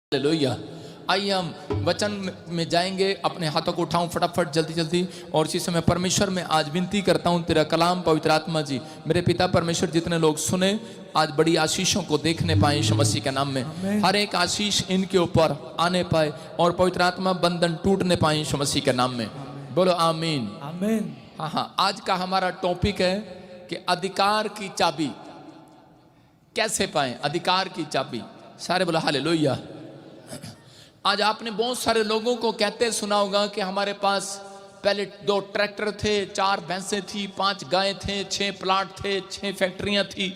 Hallelujah. आइए हम वचन में जाएंगे। अपने हाथों को उठाऊं फटाफट जल्दी जल्दी। और इसी समय परमेश्वर में आज विनती करता हूं, तेरा कलाम पवित्र आत्मा जी मेरे पिता परमेश्वर जितने लोग सुने आज बड़ी आशीषों को देखने पाए यीशु मसीह के नाम में। हर एक आशीष इनके ऊपर आने पाए और पवित्र आत्मा बंधन टूटने पाए यीशु मसीह के नाम में। बोलो आमीन आमीन। हाँ, आज का हमारा टॉपिक है कि अधिकार की चाबी कैसे पाए। अधिकार की चाबी, सारे बोलो हालेलुया। आज आपने बहुत सारे लोगों को कहते सुना होगा कि हमारे पास पहले 2 ट्रैक्टर थे, 4 भैंसें थी, 5 गायें थे, 6 प्लाट थे, 6 फैक्ट्रियां थी,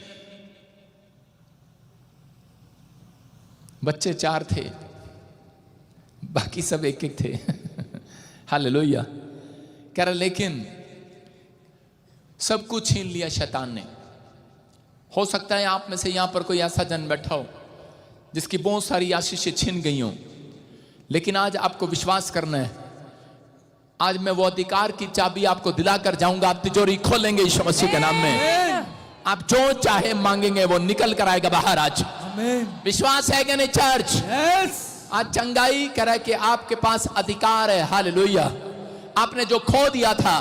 बच्चे 4 थे, बाकी सब एक एक थे। हालेलुया। कह रहा लेकिन सब कुछ छीन लिया शैतान ने। हो सकता है आप में से यहां पर कोई ऐसा जन बैठा हो जिसकी बहुत सारी आशीषें छिन गई हों, लेकिन आज आपको विश्वास करना है। आज मैं वो अधिकार की चाबी आपको दिलाकर जाऊंगा। आप तिजोरी खोलेंगे यीशु मसीह के नाम में। आप जो चाहे मांगेंगे वो निकल कर आएगा बाहर। आज विश्वास है कि नहीं चर्च? आज चंगाई कह रहा है कि आपके पास अधिकार है। हालेलुया। आपने जो खो दिया था,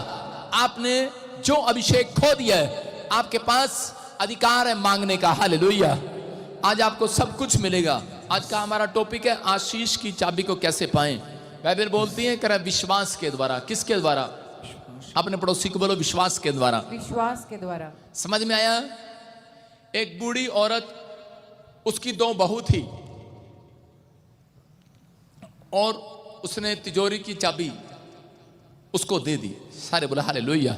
आपने जो अभिषेक खो दिया है, आपके पास अधिकार है मांगने का। हालेलुया। आज आपको सब कुछ मिलेगा। आज का हमारा टॉपिक है आशीष की चाबी को कैसे पाएं। बाइबल बोलती है कर विश्वास के द्वारा। किसके द्वारा? अपने पड़ोसी को बोलो विश्वास के द्वारा। विश्वास के द्वारा। समझ में आया? एक बूढ़ी औरत, उसकी 2 बहू थी और उसने तिजोरी की चाबी उसको दे दी। सारे बोला हालेलुया।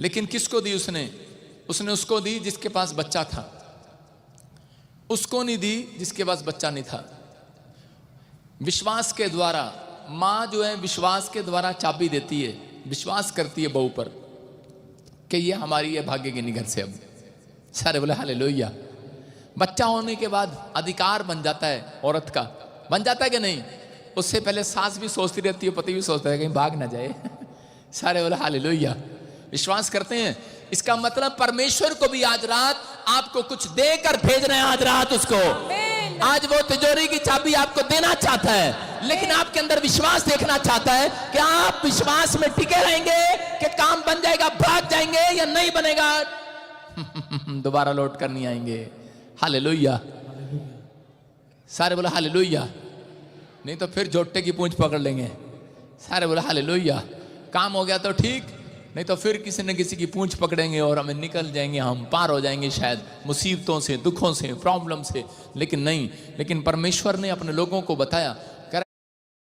लेकिन किसको दी उसने? उसने उसको दी जिसके पास बच्चा था, उसको नहीं दी जिसके पास बच्चा नहीं था। विश्वास के द्वारा मां जो है विश्वास के द्वारा चाबी देती है, विश्वास करती है बहू पर कि ये हमारी है, भागेगी नहीं घर से। अब सारे बोले हालेलुया। बच्चा होने के बाद अधिकार बन जाता है औरत का। बन जाता है कि नहीं? उससे पहले सास भी सोचती रहती है, पति भी सोचता है कहीं भाग ना जाए। सारे बोले हालेलुया। विश्वास करते हैं। इसका मतलब परमेश्वर को भी आज रात आपको कुछ देकर भेज रहे हैं। आज रात उसको आज वो तिजोरी की चाबी आपको देना चाहता है, लेकिन आपके अंदर विश्वास देखना चाहता है कि आप विश्वास में टिके रहेंगे कि काम बन जाएगा, भाग जाएंगे, या नहीं बनेगा दोबारा लौट कर नहीं आएंगे। हालेलुया। सारे बोला हालेलुया। नहीं तो फिर जोटे की पूंछ पकड़ लेंगे। सारे बोला हालेलुया। काम हो गया तो ठीक, नहीं तो फिर किसी न किसी की पूंछ पकड़ेंगे और हमें निकल जाएंगे, हम पार हो जाएंगे शायद मुसीबतों से, दुखों से, प्रॉब्लम से। लेकिन नहीं, लेकिन परमेश्वर ने अपने लोगों को बताया।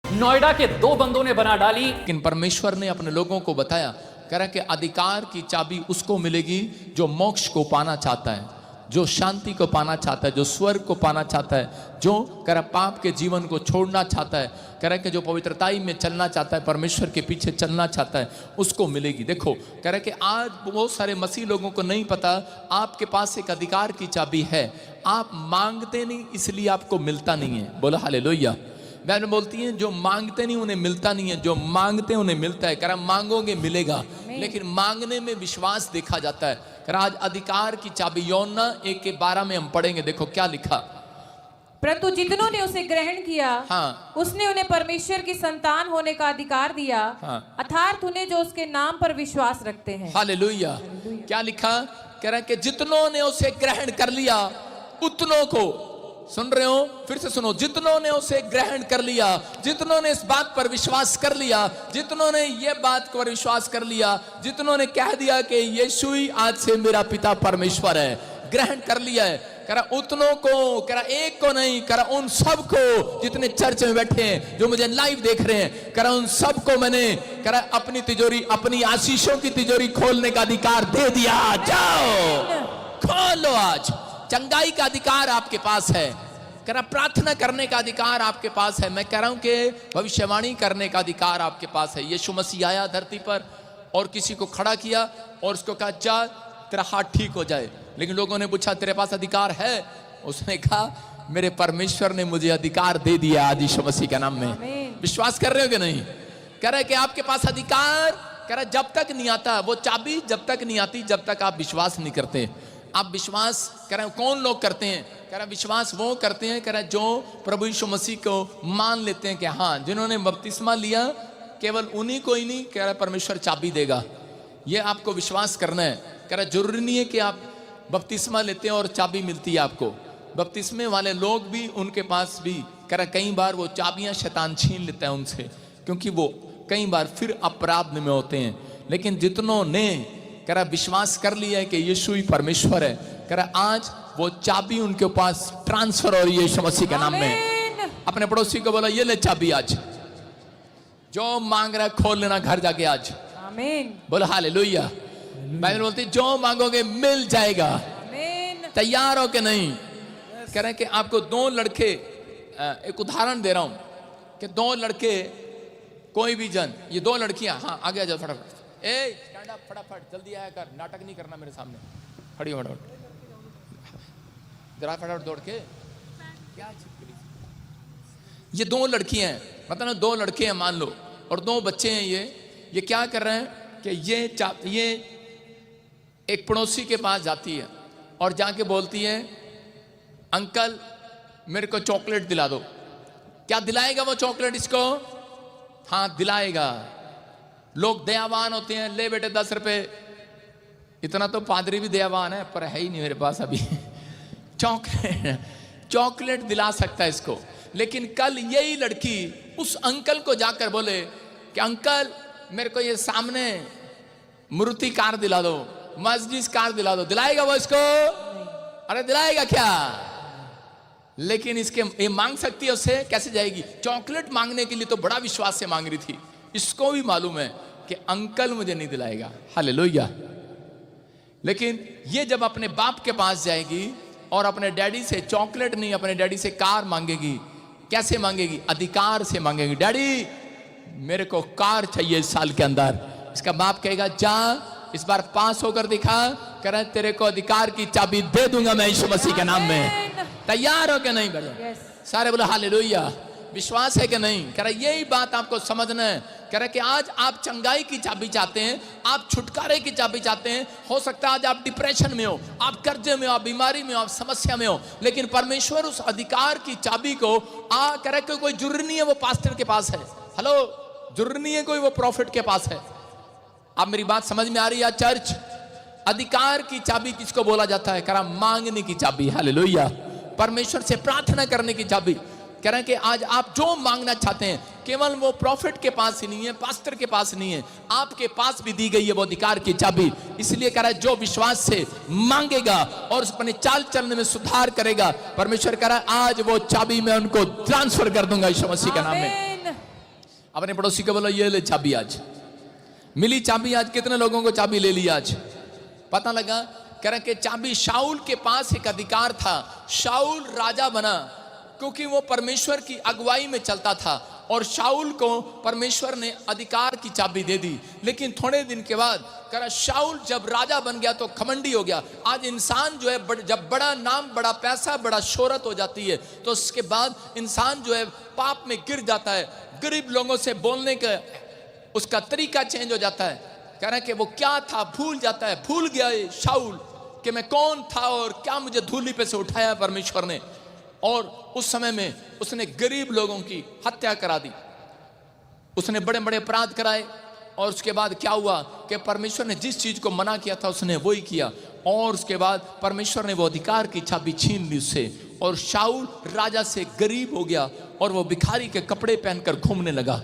नोएडा के 2 बंदों ने बना डाली। लेकिन परमेश्वर ने अपने लोगों को बताया कह रहा कि अधिकार की चाबी उसको मिलेगी जो मोक्ष को पाना चाहता है, जो शांति को पाना चाहता है, जो स्वर्ग को पाना चाहता है, जो कह रहा पाप के जीवन को छोड़ना चाहता है, कह रहा कि जो पवित्रताई में चलना चाहता है, परमेश्वर के पीछे चलना चाहता है, उसको मिलेगी। देखो कह रहा कि आज बहुत सारे मसीह लोगों को नहीं पता आपके पास एक अधिकार की चाबी है। आप मांगते नहीं इसलिए आपको मिलता नहीं है। बोलो हालेलुया। मैंने बोलती है जो मांगते नहीं उन्हें मिलता नहीं है, जो मांगते हैं उन्हें मिलता है। कह रहा मांगोगे मिलेगा, लेकिन मांगने में विश्वास देखा जाता है। कह रहा आज अधिकार की चाबी यूहन्ना 1:12 में हम पढ़ेंगे। देखो क्या लिखा। परंतु जितनों ने उसे ग्रहण किया, उसने उन्हें परमेश्वर की संतान होने का अधिकार दिया, अर्थात उन्हें जो उसके नाम पर विश्वास रखते हैं। हालेलुया। क्या लिखा? कह रहा कि जितनों ने उसे ग्रहण कर लिया उतनों को, सुन रहे हो? फिर से सुनो। जितनों ने उसे ग्रहण कर लिया, जितनों ने इस बात पर विश्वास कर लिया, जितनों ने ये बात पर विश्वास कर लिया, जितनों ने कह दिया कि यीशु ही आज से मेरा पिता परमेश्वर है, ग्रहण कर लिया है। कह रहा उतनों को, कह रहा एक को नहीं, कह रहा उन सब को, जितने चर्च में बैठे हैं, जो मुझे लाइव देख रहे हैं, कह रहा उन सब को मैंने, कह रहा अपनी तिजोरी, अपनी आशीषों की तिजोरी खोलने का अधिकार दे दिया। जाओ खोलो। आज चंगाई का अधिकार आपके पास है। कह रहा प्रार्थना करने का अधिकार आपके पास है। मैं कह रहा हूं कि भविष्यवाणी करने का अधिकार आपके पास है। यीशु मसीह आया धरती पर और किसी को खड़ा किया और उसको कहा जा तेरा हाथ ठीक हो जाए। लेकिन लोगों ने पूछा तेरे पास अधिकार है? उसने कहा मेरे परमेश्वर ने मुझे अधिकार दे दिया आज यीशु मसीह के नाम में। विश्वास कर रहे हो कि नहीं? कह रहे कि आपके पास अधिकार, कह रहा जब तक नहीं आता वो चाबी, जब तक नहीं आती जब तक आप विश्वास नहीं करते। आप विश्वास करें कौन लोग करते हैं? कह रहा विश्वास वो करते हैं, कह रहा जो प्रभु यीशु मसीह को मान लेते हैं कि हाँ जिन्होंने बपतिस्मा लिया केवल उन्हीं को ही नहीं, कह रहा परमेश्वर चाबी देगा। ये आपको विश्वास करना है। कह रहा जरूरी नहीं है कि आप बपतिस्मा लेते हैं और चाबी मिलती है आपको। बपतिस्मे वाले लोग भी, उनके पास भी कह रहा कई बार वो चाबियां शैतान छीन लेता है उनसे, क्योंकि वो कई बार फिर अपराध में होते हैं। लेकिन जितनों ने कह रहा विश्वास कर लिया है कि यीशु ही परमेश्वर है, कह रहा आज वो चाबी उनके पास ट्रांसफर हो रही है यीशु मसीह के नाम में। अपने पड़ोसी को बोला ये ले चाबी, आज जो मांग रहा है खोल लेना घर जाके आज। आमीन। बोला हालेलुया। बाइबल बोलती जो मांगोगे मिल जाएगा। आमीन। तैयार हो के नहीं? कह रहे हैं कि आपको दो लड़के, एक उदाहरण दे रहा हूं कि दो लड़के, कोई भी जन, ये दो लड़कियां, हाँ आगे आ जाओ फटाफट, स्टैंड अप फटाफट, जल्दी आया कर, नाटक नहीं करना मेरे सामने, खड़ी हो फटाफट, जरा फटाफट दौड़ के। क्या ये दो लड़कियां हैं, मतलब दो लड़के हैं मान लो, और दो बच्चे हैं। ये क्या कर रहे हैं कि ये एक पड़ोसी के पास जाती है और जाके बोलती है अंकल मेरे को चॉकलेट दिला दो। क्या दिलाएगा वो चॉकलेट इसको? हाँ दिलाएगा। लोग दयावान होते हैं, ले बेटे 10 रुपए। इतना तो पादरी भी दयावान है, पर है ही नहीं मेरे पास अभी। चॉकलेट दिला सकता है इसको। लेकिन कल यही लड़की उस अंकल को जाकर बोले कि अंकल मेरे को ये सामने मारुति कार दिला दो, मर्सिडीज कार दिला दो। दिलाएगा वो इसको? अरे दिलाएगा क्या? लेकिन इसके ये मांग सकती है उससे? कैसे जाएगी? चॉकलेट मांगने के लिए तो बड़ा विश्वास से मांग रही थी। इसको भी मालूम है कि अंकल मुझे नहीं दिलाएगा। हालेलुया। लेकिन ये जब अपने बाप के पास जाएगी और अपने डैडी से चॉकलेट नहीं, अपने डैडी से कार मांगेगी। कैसे मांगेगी? अधिकार से मांगेगी। डैडी मेरे को कार चाहिए इस साल के अंदर। इसका बाप कहेगा जा इस बार पास होकर दिखा, कह रहा है तेरे को अधिकार की चाबी दे दूंगा मैं यीशु मसीह के नाम में। तैयार हो के नहीं बड़े? सारे बोले हालेलुया। विश्वास है कि नहीं? कह रहा यही बात आपको समझना है। कह रहा कि आज आप चंगाई की चाबी चाहते हैं, आप छुटकारे की चाबी चाहते हैं। हो सकता है आज आप डिप्रेशन में हो, आप कर्जे में हो, आप बीमारी में हो, आप समस्या में हो, लेकिन परमेश्वर उस अधिकार की चाबी को कह रहा कोई जरूरी नहीं है वो पास्टर के पास है। हेलो, जरूरी नहीं है कोई वो प्रॉफिट के पास है। आप मेरी बात समझ में आ रही है? चर्च, अधिकार की चाबी किसको बोला जाता है? कह रहा मांगने की चाबी। हालेलुया। परमेश्वर से प्रार्थना करने की चाबी। कह रहे हैं कि आज आप जो मांगना चाहते हैं केवल वो प्रॉफिट के पास ही नहीं है, पास्टर के पास नहीं है, आपके पास भी दी गई है वो अधिकार की चाबी। इसलिए कह रहा है जो विश्वास से मांगेगा और अपने चाल चलने में सुधार करेगा, परमेश्वर कह रहा है आज वो चाबी मैं उनको ट्रांसफर कर दूंगा यीशु मसीह के नाम में। अपने पड़ोसी को बोलो ये ले चाबी। आज मिली चाबी। आज कितने लोगों को चाबी ले ली? आज पता लगा। कह रहे कि चाबी शाऊल के पास एक अधिकार था। शाऊल राजा बना क्योंकि वो परमेश्वर की अगुवाई में चलता था और शाऊल को परमेश्वर ने अधिकार की चाबी दे दी। लेकिन थोड़े दिन के बाद कह रहा शाऊल जब राजा बन गया तो खमंडी हो गया। आज इंसान जो है जब बड़ा नाम, बड़ा पैसा, बड़ा शोहरत हो जाती है तो उसके बाद इंसान जो है पाप में गिर जाता है। गरीब लोगों से बोलने का उसका तरीका चेंज हो जाता है। कह रहा है कि वो क्या था भूल जाता है। भूल गया ये शाऊल कि मैं कौन था और क्या मुझे धूली पे से उठाया परमेश्वर ने। और उस समय में उसने गरीब लोगों की हत्या करा दी, उसने बड़े बड़े अपराध कराए। और उसके बाद क्या हुआ कि परमेश्वर ने जिस चीज को मना किया था उसने वही किया। और उसके बाद परमेश्वर ने वो अधिकार की चाबी छीन ली उससे और शाऊल राजा से गरीब हो गया और वो भिखारी के कपड़े पहनकर घूमने लगा।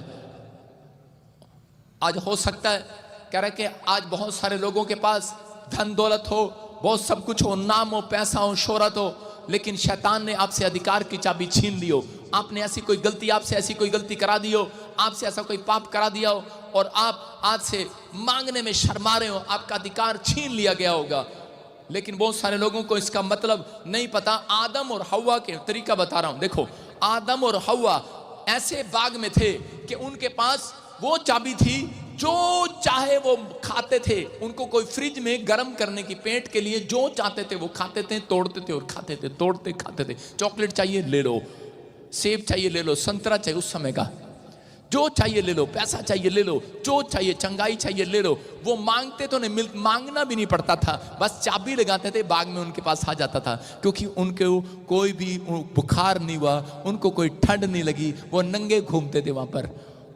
आज हो सकता है, कह रहे कि आज बहुत सारे लोगों के पास धन दौलत हो, बहुत सब कुछ हो, नाम हो, पैसा हो, शोहरत हो, लेकिन शैतान ने आपसे अधिकार की चाबी छीन ली हो। आपने ऐसी कोई गलती, आपसे ऐसी कोई गलती करा दी हो, आपसे ऐसा कोई पाप करा दिया हो और आप आज से मांगने में शर्मा रहे हो, आपका अधिकार छीन लिया गया होगा। लेकिन बहुत सारे लोगों को इसका मतलब नहीं पता। आदम और हव्वा के तरीका बता रहा हूं। देखो, आदम और हव्वा ऐसे बाग में थे कि उनके पास वो चाबी थी, जो चाहे वो खाते थे। उनको कोई फ्रिज में गर्म करने की पेट के लिए जो चाहते थे वो खाते थे, तोड़ते थे और खाते थे, तोड़ते खाते थे। चॉकलेट चाहिए ले लो, सेब चाहिए ले लो, संतरा चाहिए, उस समय का जो चाहिए ले लो, पैसा चाहिए ले लो, जो चाहिए चंगाई चाहिए ले लो। वो मांगते तो नहीं, मांगना भी नहीं पड़ता था, बस चाबी लगाते थे, बाग में उनके पास आ जाता था। क्योंकि उनको कोई भी बुखार नहीं हुआ, उनको कोई ठंड नहीं लगी, वो नंगे घूमते थे वहां पर।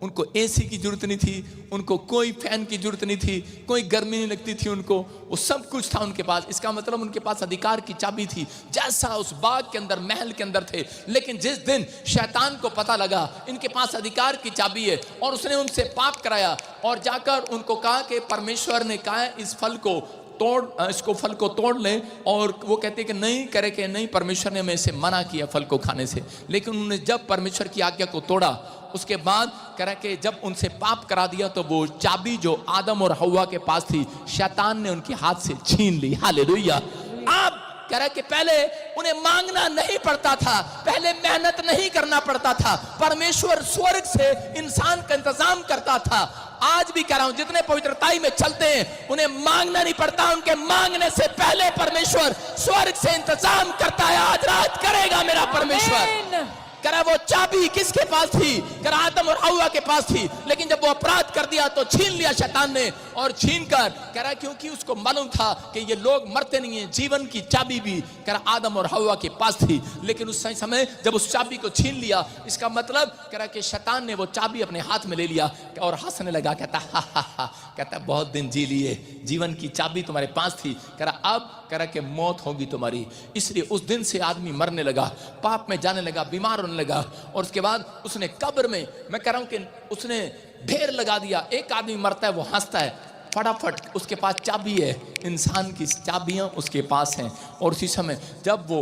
उनको एसी की जरूरत नहीं थी, उनको कोई फैन की जरूरत नहीं थी, कोई गर्मी नहीं लगती थी उनको, वो सब कुछ था उनके पास। इसका मतलब उनके पास अधिकार की चाबी थी, जैसा उस बाग के अंदर महल के अंदर थे। लेकिन जिस दिन शैतान को पता लगा इनके पास अधिकार की चाबी है, और उसने उनसे पाप कराया और जाकर उनको कहा कि परमेश्वर ने कहा इस फल को तोड़, इसको फल को तोड़ ले, और वो कहते कि नहीं करे कि नहीं, परमेश्वर ने हमें इसे मना किया फल को खाने से। लेकिन उन्होंने जब परमेश्वर की आज्ञा को तोड़ा, उसके बाद कह रहा कि जब उनसे पाप करा दिया तो वो चाबी जो आदम और हव्वा के पास थी, शैतान ने उनके हाथ से छीन ली। हालेलुया। अब कह रहा कि पहले उन्हें मांगना नहीं पड़ता था, पहले मेहनत नहीं करना पड़ता था, परमेश्वर स्वर्ग से इंसान का इंतजाम करता था। आज भी कह रहा हूं, जितने पवित्रताई में चलते हैं उन्हें मांगना नहीं पड़ता, उनके मांगने से पहले परमेश्वर स्वर्ग से इंतजाम करता है। आज रात करेगा मेरा परमेश्वर। करा वो चाबी किसके पास थी? करा आदम और हव्वा के पास थी। लेकिन जब वो अपराध कर दिया तो छीन लिया शैतान ने, और छीन कर करा, क्योंकि उसको मालूम था कि ये लोग मरते नहीं हैं, जीवन की चाबी भी करा आदम और हव्वा के पास थी। लेकिन उस समय जब उस चाबी को छीन लिया, इसका मतलब करा कि शैतान ने वो चाबी अपने हाथ में ले लिया और हंसने लगा। कहता हा हा हा, कहता बहुत दिन जी लिए, जीवन की चाबी तुम्हारे पास थी, करा अब करा कि मौत होगी तुम्हारी। इसलिए उस दिन से आदमी मरने लगा, पाप में जाने लगा, बीमार होने लगा। और उसके बाद उसने कब्र में, मैं कह रहा हूं कि उसने ढेर लगा दिया। एक आदमी मरता है, वो हंसता है, फटाफट उसके पास चाबी है, इंसान की चाबियां उसके पास हैं। और उसी समय जब वो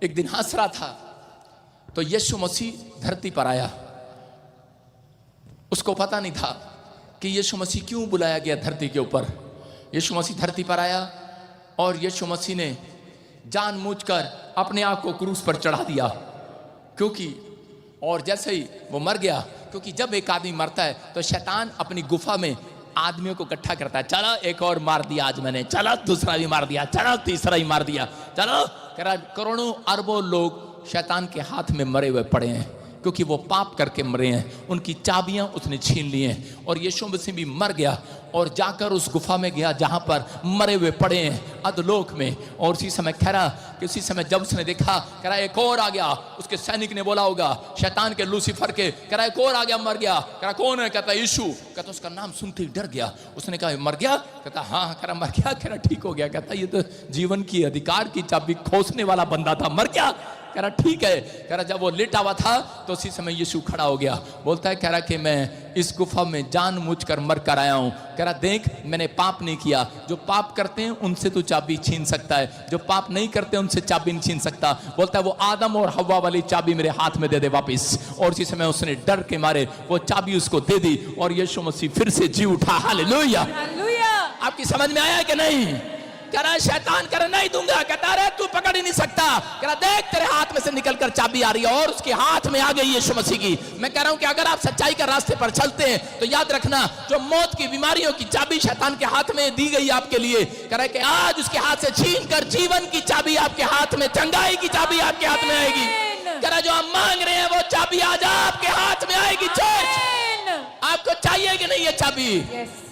एक दिन हंस रहा था तो यीशु मसीह धरती पर आया। उसको पता नहीं था कि यीशु मसीह क्यों बुलाया गया धरती के ऊपर। यीशु मसीह धरती पर आया और यीशु मसीह ने जानबूझकर अपने आप को क्रूस पर चढ़ा दिया, क्योंकि और जैसे ही वो मर गया, क्योंकि जब एक आदमी मरता है तो शैतान अपनी गुफा में आदमियों को इकट्ठा करता है। चलो एक और मार दिया आज मैंने, चलो दूसरा भी मार दिया, चलो तीसरा ही मार दिया, चलो। करोड़ों अरबों लोग शैतान के हाथ में मरे हुए पड़े हैं, क्योंकि वो पाप करके मरे हैं, उनकी चाबियां उसने छीन ली हैं। और यीशु मसीह भी मर गया और जाकर उस गुफा में गया जहां पर मरे हुए पड़े हैं अधोलोक में। और उसी समय कह रहा कि उसी समय जब उसने देखा, कह रहा एक और आ गया। उसके सैनिक ने बोला होगा शैतान के, लूसीफर के, कह रहा एक और आ गया, मर गया। कह रहा कौन है? कहता यीशु। कहता उसका नाम सुनते ही डर गया। उसने कहा मर गया? कहता हाँ। कह रहा मर गया? कह रहा ठीक हो गया। कहता ये तो जीवन की अधिकार की चाबी खोसने वाला बंदा था, मर गया? कह रहा ठीक है। कह रहा जब वो लेटा हुआ था तो उसी समय यीशु खड़ा हो गया। बोलता है, कह रहा कि मैं इस गुफा में जानबूझकर मर कर आया हूं। कह रहा देख मैंने पाप नहीं किया, जो पाप करते हैं उनसे तू चाबी छीन सकता है, जो पाप नहीं करते उनसे चाबी नहीं छीन सकता। बोलता है वो आदम और हव्वा वाली चाबी मेरे हाथ में दे दे वापिस। और इसी समय उसने डर के मारे वो चाबी उसको दे दी और यीशु मसीह फिर से जी उठा। हालेलुया। आपकी समझ में आया कि नहीं? कह रहा शैतान कह रहा नहीं दूंगा। कहता अरे तू पकड़ ही नहीं सकता। कह रहा देख तेरे हाथ में से निकलकर चाबी आ रही है, और उसके हाथ में आ गई यीशु मसीह की। मैं कह रहा हूं कि अगर आप सच्चाई के रास्ते पर चलते हैं तो याद रखना, जो मौत की बीमारियों की चाबी शैतान के हाथ में दी गई आपके लिए, कह रहा है कि आज उसके हाथ से छीन कर जीवन की चाबी आपके हाथ में, चंगाई की चाबी आपके हाथ में आएगी। कह रहा जो हम मांग रहे हैं वो चाबी आज आपके हाथ में आएगी। चर्च आपको चाहिए कि नहीं ये चाबी?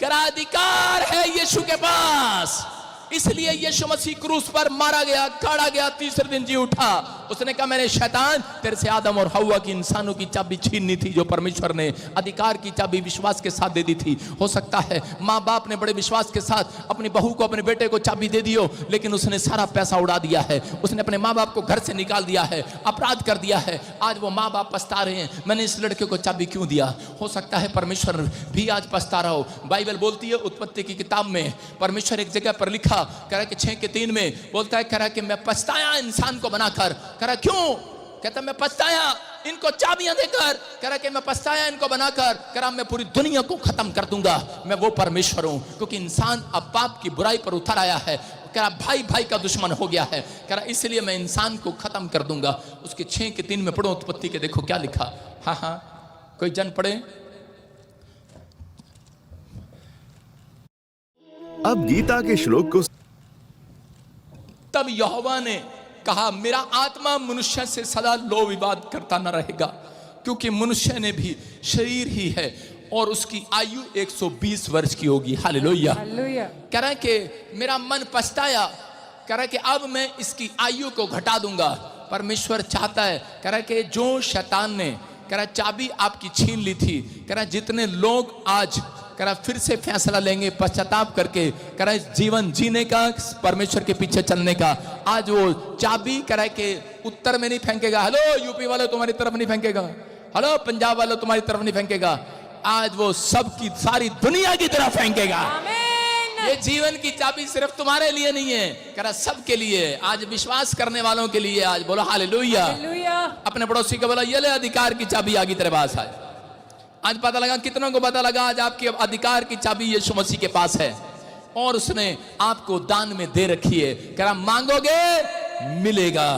कह रहा अधिकार है यीशु के पास। इसलिए यीशु मसीह क्रूस पर मारा गया, गाड़ा गया, तीसरे दिन जी उठा। उसने कहा मैंने शैतान तेरे से आदम और हव्वा की, इंसानों की चाबी छीननी थी, जो परमेश्वर ने अधिकार की चाबी विश्वास के साथ दे दी थी। हो सकता है माँ बाप ने बड़े विश्वास के साथ अपनी बहू को, अपने बेटे को चाबी दे दी हो, लेकिन उसने सारा पैसा उड़ा दिया है, उसने अपने माँ बाप को घर से निकाल दिया है, अपराध कर दिया है। आज वो माँ बाप पछता रहे हैं, मैंने इस लड़के को चाबी क्यों दिया। हो सकता है परमेश्वर भी आज पछता रहा हो। बाइबल बोलती है उत्पत्ति की किताब में, परमेश्वर एक जगह पर लिखा, कह रहा कि 6:3 में बोलता है, कह रहा कि मैं पछताया इंसान को बनाकर। कह रहा क्यों? कहता मैं पछताया इनको चाबियां देकर। कह रहा कि मैं पछताया इनको बनाकर। कह रहा मैं पूरी दुनिया को खत्म कर दूंगा, मैं वो परमेश्वर हूं। क्योंकि इंसान अब पाप की बुराई पर उतर आया है। कह रहा भाई भाई का दुश्मन हो गया है। कह रहा इसलिए मैं इंसान को खत्म कर दूंगा। उसके 6:3 में पढ़ो उत्पत्ति के, देखो क्या लिखा। हाँ कोई जन पढ़े। अब गीता के श्लोक को तब यहोवा ने कहा मेरा आत्मा मनुष्य से सदा लो विवाद करता न रहेगा। क्योंकि मनुष्य ने भी शरीर ही है और उसकी आयु 120 वर्ष की होगी। हालेलुया। हालेलुया। कह रहा है कि मेरा मन पछताया, कह रहा है कि अब मैं इसकी आयु को घटा दूंगा। परमेश्वर चाहता है, कह रहा है कि जो शैतान ने, कह रहा है, चाबी आपकी छीन ली थी, कह रहा है जितने लोग आज, कह रहा फिर से फैसला लेंगे पश्चाताप करके, कह रहा है जीवन जीने का, परमेश्वर के पीछे चलने का, आज वो चाबी, कह रहा है कि उत्तर में नहीं फेंकेगा। हेलो यूपी वालों तुम्हारी तरफ नहीं फेंकेगा, हेलो पंजाब वालों तुम्हारी तरफ नहीं फेंकेगा, आज वो सबकी सारी दुनिया की तरफ फेंकेगा। ये जीवन की चाबी सिर्फ तुम्हारे लिए नहीं है, कह रहा सबके लिए, आज विश्वास करने वालों के लिए। आज बोलो हालेलुया। अपने पड़ोसी को बोला ये ले अधिकार की चाबी आ गई तेरे पास। आज पता लगा, कितनों को पता लगा आज आपके अधिकार की चाबी यीशु मसीह के पास है और उसने आपको दान में दे रखी है। कह रहा मांगोगे मिलेगा,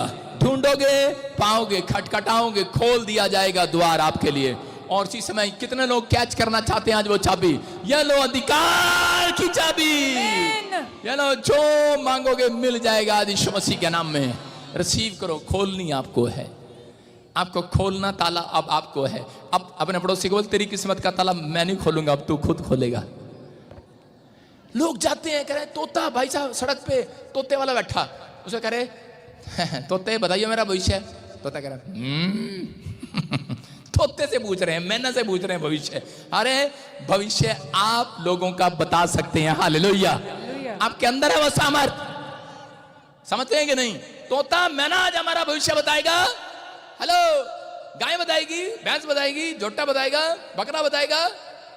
ढूंढोगे पाओगे, खटखटाओगे खोल दिया जाएगा द्वार आपके लिए। और इसी समय कितने लोग कैच करना चाहते हैं आज वो चाबी? ये लो अधिकार की चाबी, ये लो, जो मांगोगे मिल जाएगा आज यीशु मसीह के नाम में। रिसीव करो, खोलनी आपको है, आपको खोलना ताला अब आपको है। अब अपने पड़ोसी को बोल तेरी किस्मत का ताला मैं नहीं खोलूंगा, अब तू खुद खोलेगा। लोग जाते हैं, कह रहे तोता, भाई साहब सड़क पे तोते वाला बैठा, उसे कह रहे तोते बताइए मेरा भविष्य। तोता कह रहा तोते से पूछ रहे हैं, मैना से पूछ रहे हैं भविष्य। अरे भविष्य आप लोगों का बता सकते हैं। हालेलुया। आपके अंदर है वो सामर्थ, समझते हैं कि नहीं? तोता मैना आज हमारा भविष्य बताएगा। हेलो, गाय बताएगी, भैंस बताएगी, जोटा बताएगा, बकरा बताएगा,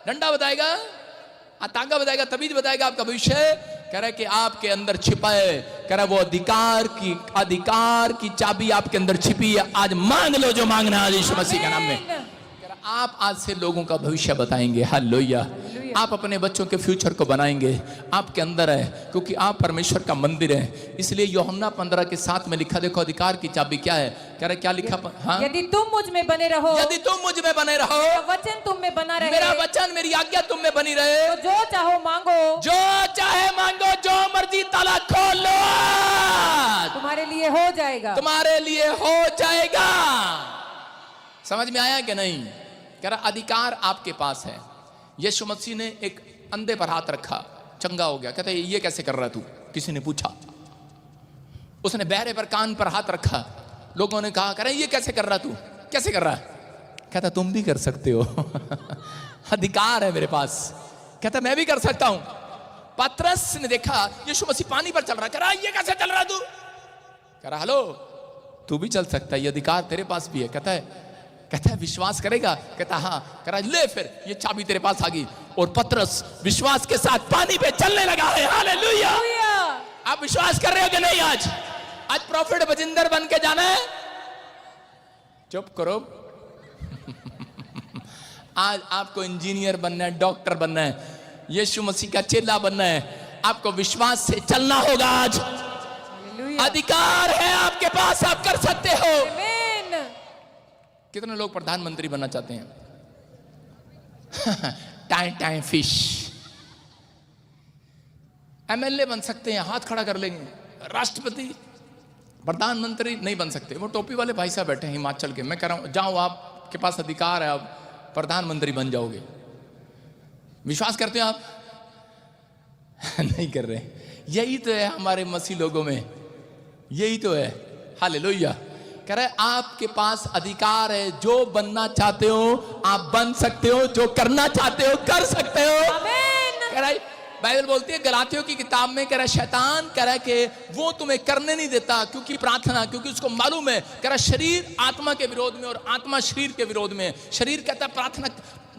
डंडा बताएगा, तांगा बताएगा, तबीज बताएगा आपका भविष्य। कह रहा है कि आपके अंदर छिपा है, कह रहा है वो अधिकार की चाबी आपके अंदर छिपी है। आज मांग लो जो मांगना है यीशु मसीह के नाम में। कह रहा आप आज से लोगों का भविष्य बताएंगे। हालेलुया। आप अपने बच्चों के फ्यूचर को बनाएंगे, आपके अंदर है, क्योंकि आप परमेश्वर का मंदिर है। इसलिए यूहन्ना 15 के 7 में लिखा, देखो अधिकार की चाबी क्या है। कह रहा क्या लिखा? हाँ, यदि तुम मुझ में बने रहो, यदि तुम मुझ में बने रहो, वचन तुम में बना रहे, मेरा वचन मेरी आज्ञा तुम में बनी रहे, तो जो चाहो मांगो, जो चाहे मांगो, जो मर्जी ताला खोल लो, तुम्हारे लिए हो जाएगा, तुम्हारे लिए हो जाएगा। समझ में आया कि नहीं? कह रहा अधिकार आपके पास है। यीशु मसीह ने एक अंधे पर हाथ रखा, चंगा हो गया। कहते ये कैसे कर रहा तू? किसी ने पूछा। उसने बहरे पर कान पर हाथ रखा, लोगों ने कहा, कह रहे ये कैसे कर रहा तू? कैसे कर रहा है? कहता तुम भी कर सकते हो अधिकार है मेरे पास। कहता मैं भी कर सकता हूं। पतरस ने देखा यीशु मसीह पानी पर चल रहा, कह रहा ये कैसे चल रहा तू? कह रहा हेलो, तू भी चल सकता है, ये अधिकार तेरे पास भी है। कहता है विश्वास करेगा? कहता हाँ। कह रहा ले फिर ये चाबी तेरे पास आ गई। और पतरस विश्वास के साथ पानी पे चलने लगा है। हालेलुया। आप विश्वास कर रहे हो कि नहीं? आज प्रॉफिट बजिंदर बन के जाना है? चुप करो आज आपको इंजीनियर बनना है, डॉक्टर बनना है, यीशु मसीह का चेला बनना है। आपको विश्वास से चलना होगा। आज अधिकार है आपके पास, आप कर सकते हो। कितने लोग प्रधानमंत्री बनना चाहते हैं? Time fish. एमएलए बन सकते हैं, हाथ खड़ा कर लेंगे। राष्ट्रपति, प्रधानमंत्री नहीं बन सकते। वो टोपी वाले भाई साहब बैठे हैं हिमाचल के। मैं कह रहा हूं जाओ, आपके पास अधिकार है, आप प्रधानमंत्री बन जाओगे। विश्वास करते हो आप? नहीं कर रहे। यही तो है हमारे मसीह लोगों में, यही तो है। हालेलुया। कह रहे आपके पास अधिकार है, जो बनना चाहते हो आप बन सकते हो, जो करना चाहते हो कर सकते हो। कह रहा बाइबल बोलती है गलातियों की किताब में, कह रहा शैतान कह रहा है कि वो तुम्हें करने नहीं देता, क्योंकि प्रार्थना, क्योंकि उसको मालूम है, कह रहा शरीर आत्मा के विरोध में और आत्मा शरीर के विरोध में। शरीर कहता है प्रार्थना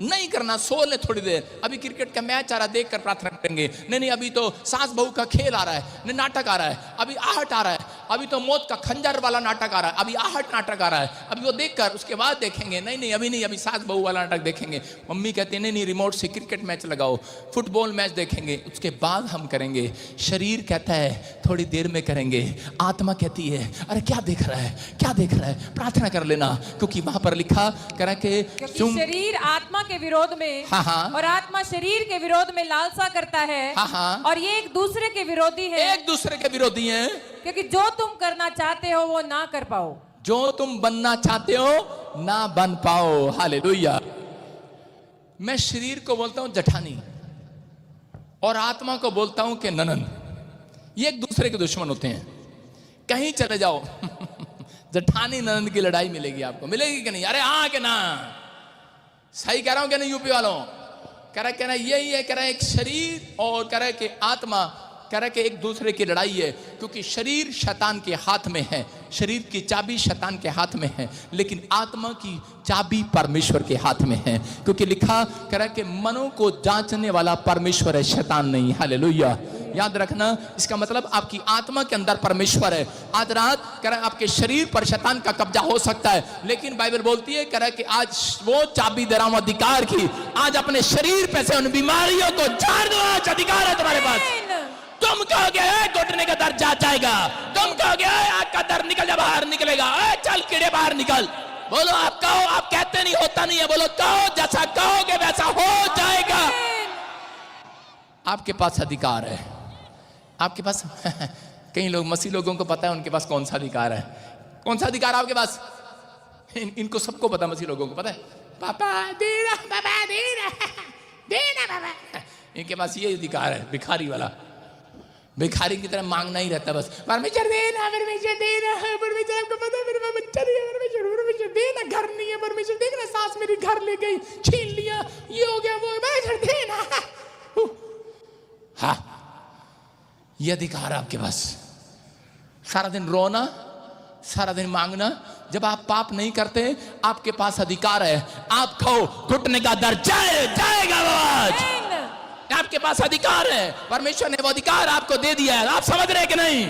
नहीं करना, सो ले थोड़ी देर, अभी क्रिकेट का मैच आ रहा है देख कर प्रार्थना करेंगे। नहीं, अभी तो सास बहू का खेल आ रहा है, नहीं नाटक आ रहा है, अभी आहट आ रहा है, अभी तो मौत का खंजर वाला नाटक आ रहा है, अभी आहट नाटक आ रहा है, अभी वो देख कर उसके बाद देखेंगे। नहीं अभी नहीं, अभी सास बहू वाला नाटक देखेंगे। मम्मी कहती है नहीं रिमोट से क्रिकेट मैच लगाओ, फुटबॉल मैच देखेंगे, उसके बाद हम करेंगे। शरीर कहता है थोड़ी देर में करेंगे, आत्मा कहती है अरे क्या देख रहा है, क्या देख रहा है, प्रार्थना कर लेना, क्योंकि वहां पर लिखा करा के शरीर आत्मा के विरोध में, हाँ, और आत्मा शरीर के विरोध में लालसा करता है, हाँ, और ये एक दूसरे के विरोधी है, एक दूसरे के विरोधी हैं, क्योंकि जो तुम करना चाहते हो वो ना कर पाओ। जो तुम बनना चाहते हो ना बन पाओ। हालेलुया। मैं शरीर को बोलता हूं जठानी और आत्मा को बोलता हूं कि ननन। ये एक दूसरे के दुश्मन होते हैं। कहीं चले जाओ जठानी ननन की लड़ाई मिलेगी आपको, मिलेगी कि नहीं? अरे हाँ कि ना? सही कह रहा हूं कि नहीं? यूपी वालों कह रहा यही है, कह रहा है एक शरीर और कह रहा है कि आत्मा, कह रहा है कि एक दूसरे की लड़ाई है, क्योंकि शरीर शैतान के हाथ में है, शरीर की चाबी शैतान के हाथ में है, लेकिन आत्मा की चाबी परमेश्वर के हाथ में है, क्योंकि लिखा कह रहा है कि मनों को जांचने वाला परमेश्वर है, शैतान नहीं। हालेलुया। याद रखना, इसका मतलब आपकी आत्मा के अंदर परमेश्वर है। आज रात कह रहा है आपके शरीर पर शैतान का कब्जा हो सकता है, लेकिन बाइबल बोलती है कह रहा है कि आज वो चाबी दे रहा हूं अधिकार की। आज अपने शरीर पे से उन बीमारियों को झाड़ दो, आज अधिकार है तुम्हारे पास। तुम कहोगे घुटने का दर्द जा जाएगा, तुम कहोगे आग का दर्द निकल जा, बाहर निकलेगा, चल कीड़े बाहर निकल। बोलो आप कहो, आप कहते नहीं होता नहीं है, बोलो कहो, जैसा कहोगे वैसा हो जाएगा। आपके पास अधिकार है, आपके पास कई लोग मसीह लोगों को पता है उनके पास कौन सा अधिकार है। कौन सा अधिकार आपके पास? इनको सबको पता, मसीह लोगों को पता है। पापा देना, पापा देना, देना पापा। इनके पास ये अधिकार है, भिखारी वाला। भिखारी की तरह मांगना ही रहता है बस, परमेश्वर देना, परमेश्वर देना, परमेश्वर आपको पता है मेरे पास बच्चा नहीं है, परमेश्वर देना, घर नहीं है, परमेश्वर देखना, सास मेरी घर ले गई, छीन लिया, ये हो गया, वो परमेश्वर देना। हाँ, ये अधिकार आपके पास। सारा दिन रोना, सारा दिन मांगना। जब आप पाप नहीं करते, आपके पास अधिकार है। आप खाओ, घुटने का दर्द जाएगा वो आज। आपके पास अधिकार है, परमेश्वर ने वो अधिकार आपको दे दिया है। आप समझ रहे कि नहीं?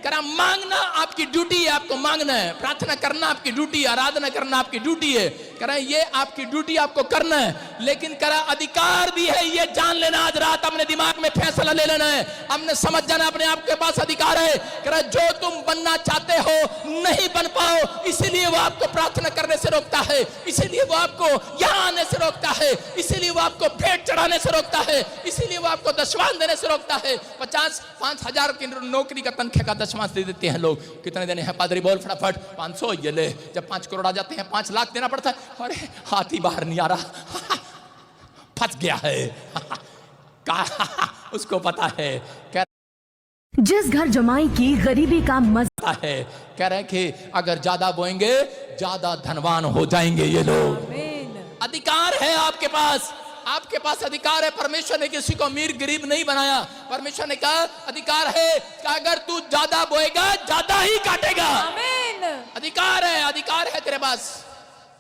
करा मांगना आपकी ड्यूटी है, आपको मांगना है। प्रार्थना करना आपकी ड्यूटी है, आराधना करना आपकी ड्यूटी है। करा ये आपकी ड्यूटी आपको करना है, लेकिन करा अधिकार भी है, ये जान लेना। आज रात अपने दिमाग में फैसला ले लेना है, हमने समझ जाना अपने आप के पास अधिकार है। करा जो तुम बनना चाहते हो नहीं बन पाओ, इसीलिए वो आपको प्रार्थना करने से रोकता है, इसीलिए वो आपको यहाँ आने से रोकता है, इसीलिए वो आपको भेंट चढ़ाने से रोकता है, इसीलिए वो आपको दशवान देने से रोकता है। 50,000 की नौकरी का तनख्वाह का दशवान दे देते हैं लोग। कितने देने हैं पादरी? बोल फटाफट। 500। ये ले। जब 5 करोड़ आ जाते हैं 5 लाख देना पड़ता है। अरे हाथ ही बाहर नहीं आ रहा, फंस गया है। उसको पता है, जिस घर जमाई की गरीबी का मजा है, कह रहे कि अगर ज्यादा बोएंगे ज्यादा धनवान हो जाएंगे ये लोग। अधिकार है आपके पास, आपके पास अधिकार है। परमेश्वर ने किसी को अमीर गरीब नहीं बनाया। परमेश्वर ने कहा अधिकार है कि अगर तू ज्यादा बोएगा ज्यादा ही काटेगा। अधिकार है, अधिकार है तेरे पास।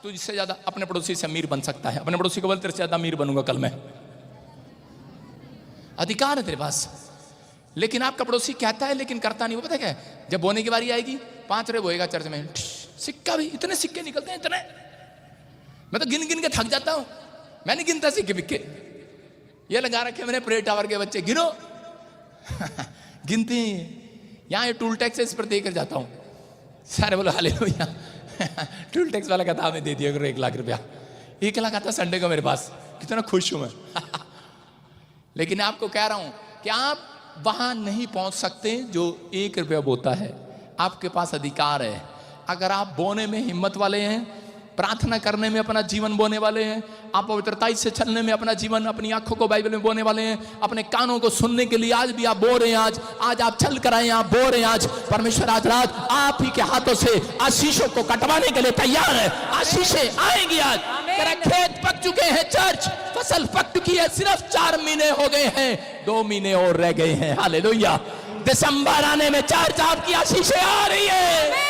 तू जिससे ज्यादा अपने पड़ोसी से अमीर बन सकता है। अपने पड़ोसी को बोल तेरे से ज्यादा अमीर बनूंगा कल मैं। अधिकार है तेरे पास। लेकिन आपका पड़ोसी कहता है लेकिन करता नहीं। वो पता क्या है? जब बोने की बारी आएगी 5 रुपए बोएगा चर्च में, सिक्का भी इतने सिक्के निकलते हैं, इतने। मैं तो गिन गिन के थक जाता हूं। मैं नहीं गिनता सिक्के बिक्के। ये लगा रखे मैंने प्रे टावर के बच्चे, गिनो। गिनते हैं। यहाँ ये टूल टैक्स है, इस पर देकर जाता हूँ। सारे बोलो हालेलुया। टूल टैक्स वाला कहता हमें दे दिया करो 1 लाख रुपया। 1 लाख आता संडे को मेरे पास। कितना खुश हूं मैं। लेकिन आपको कह रहा हूं कि आप वहां नहीं पहुंच सकते जो 1 रुपया बोता है। आपके पास अधिकार है। अगर आप बोने में हिम्मत वाले हैं, प्रार्थना करने में अपना जीवन बोने वाले हैं, आप पवित्रता से चलने में अपना जीवन, अपनी आंखों को बाइबल में बोने वाले हैं, अपने कानों को सुनने के लिए आज भी आप बो रहे हैं। आज आप चल कर आए, आप बो रहे हैं। आज परमेश्वर आज रात आप ही के हाथों से आशीषों को कटवाने के लिए तैयार है। आशीषें आएंगी आज। तेरा खेत पक चुके हैं, चर्च फसल पक चुकी है, सिर्फ 4 महीने हो गए हैं, 2 महीने और रह गए हैं। हालेलुया। दिसंबर आने में चर्च आपकी आशीषें आ रही है।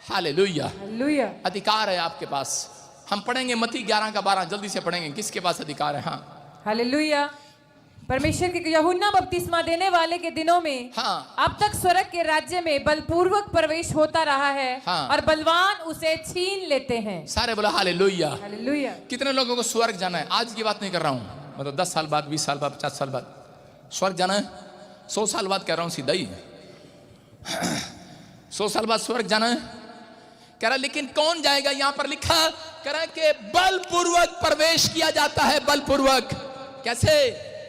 हालेलुया। अधिकार है आपके पास। हम पढ़ेंगे मत्ती 11 का 12, जल्दी से पढ़ेंगे। किसके पास अधिकार है? हाँ, हालेलुया। परमेश्वर के यूहन्ना बपतिस्मा देने वाले के दिनों में हाँ, अब तक स्वर्ग के राज्य में बलपूर्वक प्रवेश होता रहा है। हाँ, और बलवान उसे छीन लेते हैं। सारे बोला हालेलुया। हालेलुया। कितने लोगों को स्वर्ग जाना है? आज की बात नहीं कर रहा हूं, मतलब 10 साल बाद, 20 साल बाद, 50 साल बाद स्वर्ग जाना है। 100 साल बाद कह रहा हूं सीधा ही। 100 साल बाद स्वर्ग जाना है कह रहा। लेकिन कौन जाएगा? यहां पर लिखा कह रहा कि बलपूर्वक प्रवेश किया जाता है। बलपूर्वक कैसे?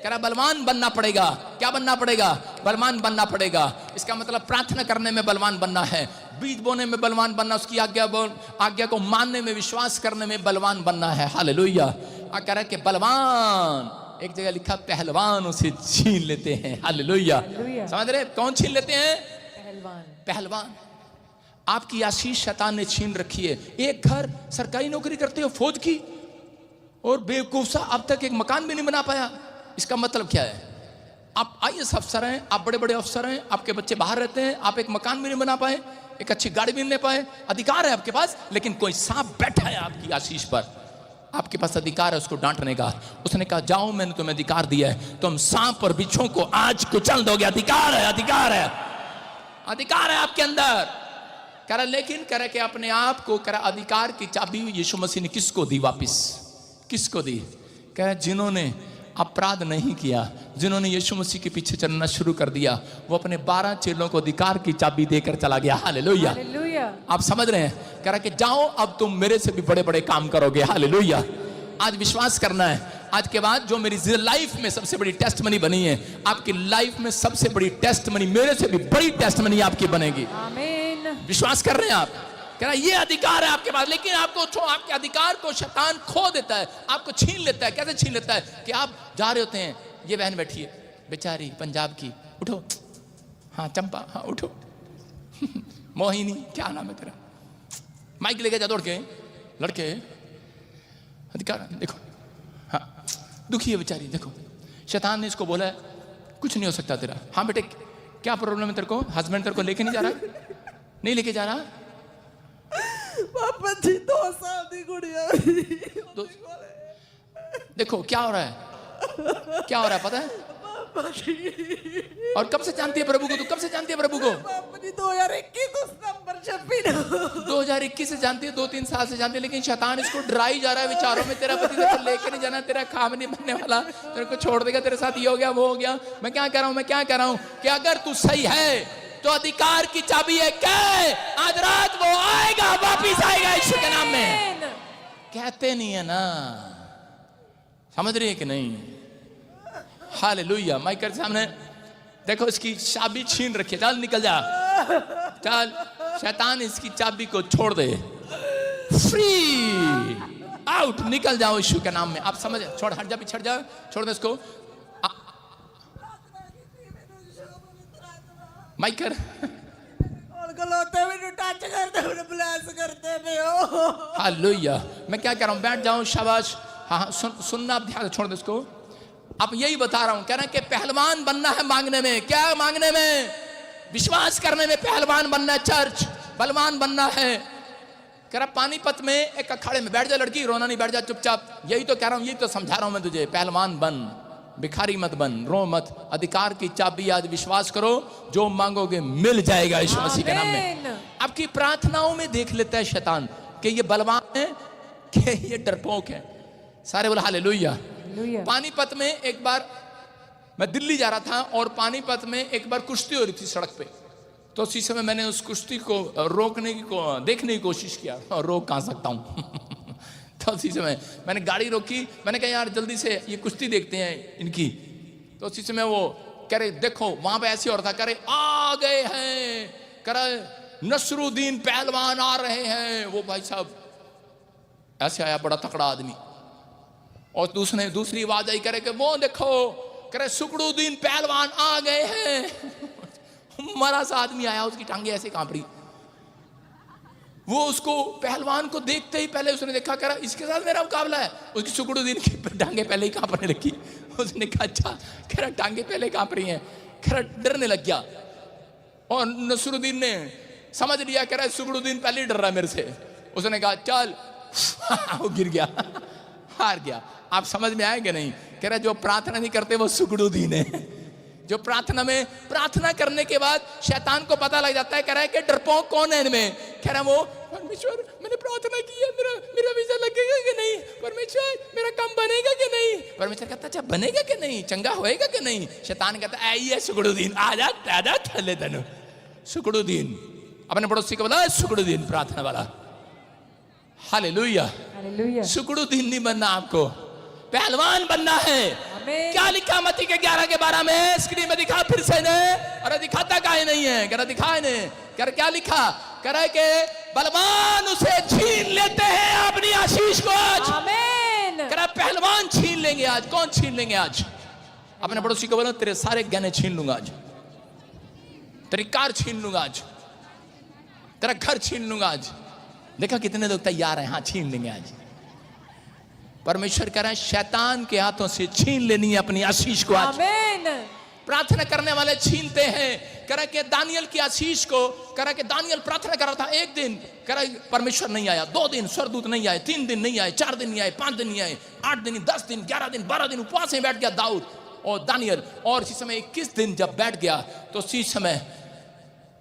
कह रहा बलवान बनना पड़ेगा। क्या बनना पड़ेगा? बलवान बनना पड़ेगा। इसका मतलब प्रार्थना करने में बलवान बनना है, बीज बोने में बलवान बनना, उसकी आज्ञा को मानने में, विश्वास करने में बलवान बनना है। हालेलुया। कह रहा है कि बलवान, एक जगह लिखा पहलवान उसे छीन लेते हैं। हालेलुया। समझ रहे? कौन छीन लेते हैं? पहलवान। आपकी आशीष शैतान ने छीन रखी है। एक घर, सरकारी नौकरी करते हो फौज की, और बेवकूफ सा अब तक एक मकान भी नहीं बना पाया। इसका मतलब क्या है? आप IAS अफसर हैं, आप बड़े बड़े अफसर हैं, आपके बच्चे बाहर रहते हैं, आप एक मकान भी नहीं बना पाए, एक अच्छी गाड़ी भी नहीं ले पाए। अधिकार है आपके पास, लेकिन कोई सांप बैठा है आपकी आशीष पर। आपके पास अधिकार है उसको डांटने का। उसने कहा जाओ, मैंने तुम्हें अधिकार दिया है, तुम सांप और बिच्छू को आज कुचल दोगे। अधिकार है, अधिकार है, अधिकार है आपके अंदर। कह रहा, लेकिन कह रहा कि अपने आप को, कह रहा अधिकार की चाबी यीशु मसीह ने किसको दी वापिस? किसको दी? कह रहा जिन्होंने अपराध नहीं किया, जिन्होंने यीशु मसीह के पीछे चलना शुरू कर दिया, वो अपने 12 चेलों को अधिकार की चाबी देकर चला गया। हालेलुया। आप समझ रहे हैं? कह रहा कि जाओ, अब तुम मेरे से भी बड़े बड़े काम करोगे। हालेलुया। आज विश्वास करना है, आज के बाद जो मेरी लाइफ में सबसे बड़ी टेस्ट मनी बनी है, आपकी लाइफ में सबसे बड़ी टेस्ट मनी, मेरे से भी बड़ी टेस्ट मनी आपकी बनेगी। आमीन। विश्वास कर रहे हैं आप? कह रहा ये अधिकार है आपके पास, लेकिन आपको, आपके अधिकार को शैतान खो देता है, आपको छीन लेता है। कैसे छीन लेता है? कि आप जा रहे होते हैं, ये बहन बैठी है बेचारी पंजाब की, उठो, हाँ चंपा, हाँ उठो, मोहिनी, क्या नाम है तेरा, माइक लेके जा दौड़ के, लड़के अधिकार देखो, हाँ दुखी है बेचारी, देखो शैतान ने इसको बोला है कुछ नहीं हो सकता तेरा। हाँ बेटे क्या प्रॉब्लम है तेरे को? हस्बैंड तेरे को लेके नहीं जा रहा? नहीं लेके जा रहा? पापा जी 2 साल की गुड़िया देखो क्या हो रहा है, क्या हो रहा है पता है? और कब से जानती है प्रभु को? तू कब से जानती है प्रभु को? पापा जी 2021 नंबर 26 2021 से जानती है, 2-3 साल से जानती है, लेकिन शैतान इसको डराई जा रहा है विचारों में। तेरा पति तेरे को लेके नहीं जाना, तेरा काम नहीं बनने वाला, तेरे को छोड़ देगा, तेरे साथ ये हो गया वो हो गया। मैं क्या कह रहा हूं, मैं क्या कह रहा हूं कि अगर तू सही है तो अधिकार की चाबी है क्या? आज रात वो आएगा, वापिस आएगा यीशु के नाम में। कहते नहीं है ना, समझ रही है कि नहीं? हालेलुया। माइक के सामने देखो, इसकी चाबी छीन रखी है, चल निकल जा, चल शैतान इसकी चाबी को छोड़ दे, फ्री आउट, निकल जाओ यीशु के नाम में। आप समझ, छोड़, हट जा, पिछड़ जा, छोड़ दे इसको। माइक कर, और गलोते भी टच करते हुए ब्लेस करते भी हो। हालेलुया। मैं क्या कह रहा हूं, बैठ जाओ, शाबाश। हाँ सुनना, आप ध्यान, छोड़ दो इसको। अब यही बता रहा हूं, कह रहा है कि पहलवान बनना है मांगने में। क्या मांगने में? विश्वास करने में पहलवान बनना है। चर्च बलवान बनना है। कह रहा पानीपत में एक अखाड़े में बैठ जा लड़की, रोना नहीं, बैठ जा चुपचाप। यही तो कह रहा हूं, यही तो समझा रहा हूं मैं तुझे। पहलवान बन, भिखारी मत बन, रो मत। अधिकार की चाबी आज विश्वास करो, जो मांगोगे मिल जाएगा यीशु मसीह के नाम में। आपकी प्रार्थनाओं में देख लेता है शैतान कि ये बलवान है कि ये डरपोक है। सारे बोला हालेलुया। पानीपत में एक बार मैं दिल्ली जा रहा था और पानीपत में एक बार कुश्ती हो रही थी सड़क पे। तो उसी समय मैंने उस कुश्ती को रोकने की देखने की कोशिश किया, और रोक कहाँ सकता हूँ। तो उसी समय मैंने गाड़ी रोकी, मैंने कहा यार जल्दी से ये कुश्ती देखते हैं इनकी। तो उसी समय वो कह रहे देखो वहां पे ऐसे हो रहा था, कह रहे आ गए हैं, कह रहे नसरुद्दीन पहलवान आ रहे हैं। वो भाई साहब ऐसे आया, बड़ा तकड़ा आदमी। और दूसरी आवाज आई, करे कि वो देखो, करे सुकड़ुद्दीन पहलवान आ गए हैं। मरा सा आदमी आया, उसकी टांगे ऐसे कांप रही। वो उसको पहलवान को देखते ही पहले उसने देखा, कह रहा इसके साथ मेरा मुकाबला है। उसकी सुकड़ुद्दीन की टांगे पहले ही कांपने लगी। उसने कहा अच्छा, कह रहा टांगे पहले कांप रही हैं, कह रहा डरने लग गया। और नसरुद्दीन ने समझ लिया, कह रहा सुकड़ुद्दीन पहले ही डर रहा है मेरे से। उसने कहा चल। वो गिर गया, हार गया। आप समझ में आए कि नहीं? कह रहा जो प्रार्थना नहीं करते वो सुकड़ुद्दीन है। जो प्रार्थना करने के बाद शैतान को पता लग जाता है, कह रहा है कि डरपोक कौन है इनमें। कह रहा वो परमेश्वर मैंने प्रार्थना की है, मेरा वीजा लगेगा कि नहीं? परमेश्वर मेरा काम बनेगा कि नहीं? परमेश्वर कहता अच्छा बनेगा कि नहीं, चंगा होएगा कि नहीं? शैतान कहता आइए सुकड़ुद्दीन, आजा थले तनु। सुकड़ुद्दीन अपने पड़ोसी को बोला सुकड़ुद्दीन प्रार्थना वाला। हालेलुया। सुकड़ुद्दीन नहीं बनना, आपको पहलवान बनना है। क्या लिखा मत्ती के 11 के 12 में? स्क्रीन में दिखा फिर से ने, अरे दिखाता काहे नहीं है? कह रहा दिखाए ने। कह रहा क्या लिखा? कह रहा है कि बलवान उसे छीन लेते हैं अपनी आशीष को आज। आमीन। कह रहा है पहलवान छीन लेंगे आज। कौन छीन लेंगे आज? अपने पड़ोसी को बोलो तेरे सारे गहने छीन लूंगा आज, तेरी कार छीन लूंगा आज, तेरा घर छीन लूंगा आज। देखा कितने लोग तैयार हैं, हाँ छीन लेंगे आज। परमेश्वर कह रहा है शैतान के हाथों से छीन लेनी है अपनी आशीष को आज। आमीन। प्रार्थना करने वाले छीनते हैं। कह रहा कि दानियल की आशीष को, कह रहा कि दानियल प्रार्थना कर रहा था, एक दिन कह रहा परमेश्वर नहीं आया, 2 दिन स्वर्गदूत नहीं आए, 3 दिन नहीं आए, 4 दिन नहीं आए, 5 दिन नहीं आए, 8 दिन, 10 दिन, 11 दिन, 12 दिन उपवास में बैठ गया दाऊद और दानियल। और इसी समय 21 दिन जब बैठ गया तो उसी समय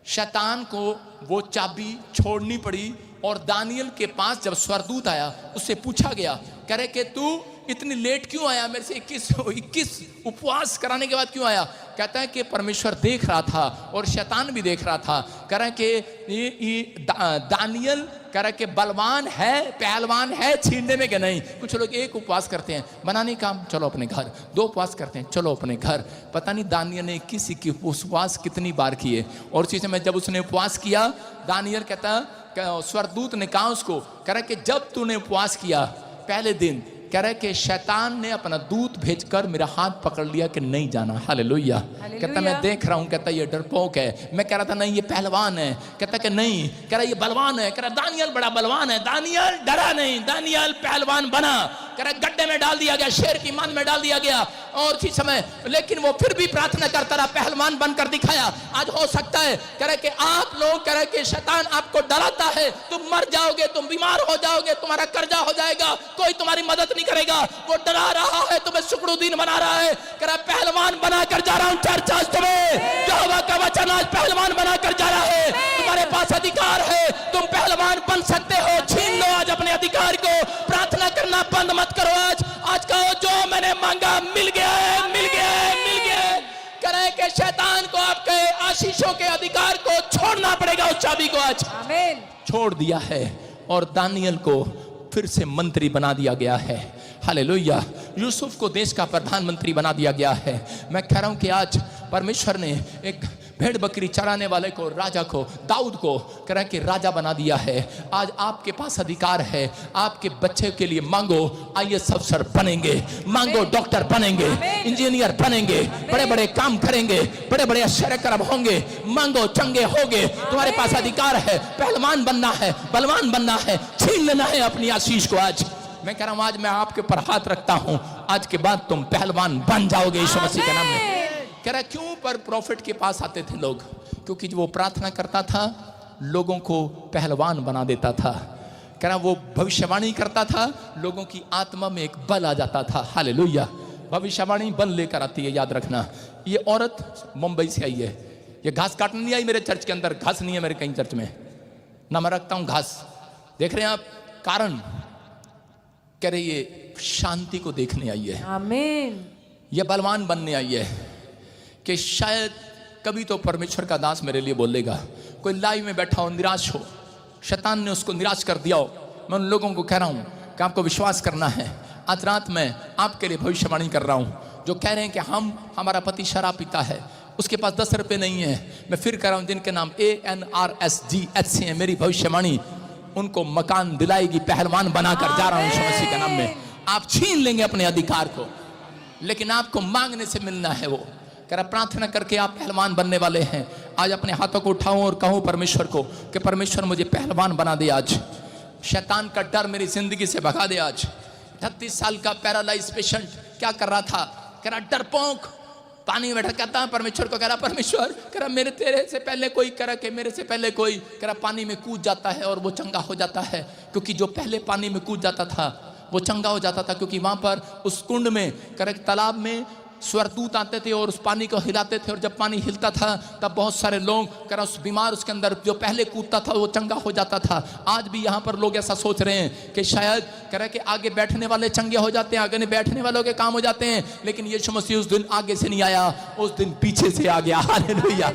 शैतान को वो चाबी छोड़नी पड़ी। और दानियल के पास जब स्वर्गदूत आया उससे पूछा गया, कह रहे कि तू इतनी लेट क्यों आया, मेरे से 21 उपवास कराने के बाद क्यों आया? कहता है कि परमेश्वर देख रहा था और शैतान भी देख रहा था। कह रहा है कि दानियल कह रहा है कि बलवान है, पहलवान है छीनने में कि नहीं। कुछ लोग 1 उपवास करते हैं, बनाने काम चलो अपने घर, 2 उपवास करते हैं चलो अपने घर। पता नहीं दानियल ने 21 उपवास कितनी बार किए। और उसी समय जब उसने उपवास किया, दानियल कहता स्वर्गदूत ने कहा उसको, कह रहा है कि जब तूने उपवास किया पहले दिन, कह रहा है कि शैतान ने अपना दूत भेजकर मेरा हाथ पकड़ लिया कि नहीं जाना। हालेलुया। कहता मैं देख रहा हूं, कहता ये डरपोक है। मैं कह रहा था नहीं ये पहलवान है, कहता कि नहीं, कह रहा ये बलवान है। कह रहा दानियल बड़ा बलवान है। दानियल डरा नहीं, दानियल पहलवान बना। कह रहा गड्ढे में डाल दिया गया, शेर की मान में डाल दिया गया। और उसी समय लेकिन वो फिर भी प्रार्थना करता रहा, पहलवान बनकर दिखाया। आज हो सकता है कह रहा कि आप लोग, कह रहे कि शैतान आपको डराता है, तुम मर जाओगे, तुम बीमार हो जाओगे, तुम्हारा कर्जा हो जाएगा, कोई तुम्हारी मदद नहीं करेगा। वो डरा रहा है, तुम्हें शुक्रुद्दीन बना रहा है। कह रहा पहलवान बनाकर जा रहा हूं चर्च आज तुम्हें, यहोवा का वचन आज पहलवान बनाकर जा रहा है। तुम्हारे पास अधिकार है, तुम पहलवान बन सकते हो। छीन लो आज अपने अधिकार को। प्रार्थना करना बंद मत करो। आज कहो जो मैंने मांगा मिल गया है, मिल गया है, मिल गया है। कह रहे कि शैतान को आपके आशीषों के अधिकार को छोड़ना पड़ेगा। उस चाबी को आज आमीन। छोड़ दिया है और दानियल को फिर से मंत्री बना दिया गया है। हालेलुया। यूसुफ को देश का प्रधानमंत्री बना दिया गया है। मैं कह रहा हूं कि आज परमेश्वर ने एक भेड़ बकरी चराने वाले को, राजा को, दाऊद को कह रहा है कि राजा बना दिया है। आज आपके पास अधिकार है। आपके बच्चे के लिए मांगो, IAS अफसर बनेंगे, मांगो डॉक्टर बनेंगे, इंजीनियर बनेंगे, बड़े बड़े काम करेंगे, बड़े बड़े आश्चर्य कर्म होंगे। मांगो चंगे होगे। तुम्हारे पास अधिकार है। पहलवान बनना है, बलवान बनना है, छीन लेना है अपनी आशीष को। आज मैं कह रहा हूं, आज मैं आपके ऊपर हाथ रखता हूं, आज के बाद तुम पहलवान बन जाओगे यीशु मसीह के नाम में। कह रहा क्यों पर प्रॉफिट के पास आते थे लोग? क्योंकि वो प्रार्थना करता था, लोगों को पहलवान बना देता था। कह रहा वो भविष्यवाणी करता था, लोगों की आत्मा में एक बल आ जाता था। हालेलुया। भविष्यवाणी बल लेकर आती है, याद रखना। ये औरत मुंबई से आई है, ये घास काटने नहीं आई मेरे चर्च के अंदर। घास नहीं है मेरे कहीं चर्च में, ना मैं रखता हूं घास। देख रहे हैं आप कारण? कह रहे ये शांति को देखने आई है। आमीन। ये बलवान बनने आई है कि शायद कभी तो परमेश्वर का दास मेरे लिए बोलेगा। कोई लाइव में बैठा हो, निराश हो, शैतान ने उसको निराश कर दिया हो। मैं उन लोगों को कह रहा हूं कि आपको विश्वास करना है। आज रात में आपके लिए भविष्यवाणी कर रहा हूं। जो कह रहे हैं कि हमारा पति शराब पीता है, उसके पास 10 रुपये नहीं है, मैं फिर कह रहा हूं जिनके नाम ANRSGH से है, मेरी भविष्यवाणी उनको मकान दिलाएगी। पहलवान बनाकर जा रहा हूं यीशु मसीह के नाम में। आप छीन लेंगे अपने अधिकार को, लेकिन आपको मांगने से मिलना है। वो कह रहा प्रार्थना करके आप पहलवान बनने वाले हैं। आज अपने हाथों को उठाऊं और कहूं परमेश्वर को कि परमेश्वर मुझे पहलवान बना दे। आज शैतान का डर मेरी जिंदगी से भगा दे। आज 36 साल का पैरालाइज पेशेंट क्या कर रहा था? कह रहा डरपोक, पानी में बैठा। कहता है परमेश्वर को, कह रहा परमेश्वर, कह रहा मेरे तेरे से पहले कोई, कह रहा कि मेरे से पहले कोई, कह रहा पानी में कूद जाता है और वो चंगा हो जाता है। क्योंकि जो पहले पानी में कूद जाता था वो चंगा हो जाता था, क्योंकि वहां पर उस कुंड में, कह रहा तालाब में स्वर्गदूत आते थे और उस पानी को हिलाते थे। और जब पानी हिलता था तब बहुत सारे लोग, कह रहा उस बीमार उसके अंदर जो पहले कूदता था वो चंगा हो जाता था। आज भी यहाँ पर लोग ऐसा सोच रहे हैं कि शायद, कह रहा कि आगे बैठने वाले चंगे हो जाते हैं, आगे बैठने वालों के काम हो जाते हैं। लेकिन यीशु मसीह उस दिन आगे से नहीं आया, उस दिन पीछे से आ गया। हालेलुया।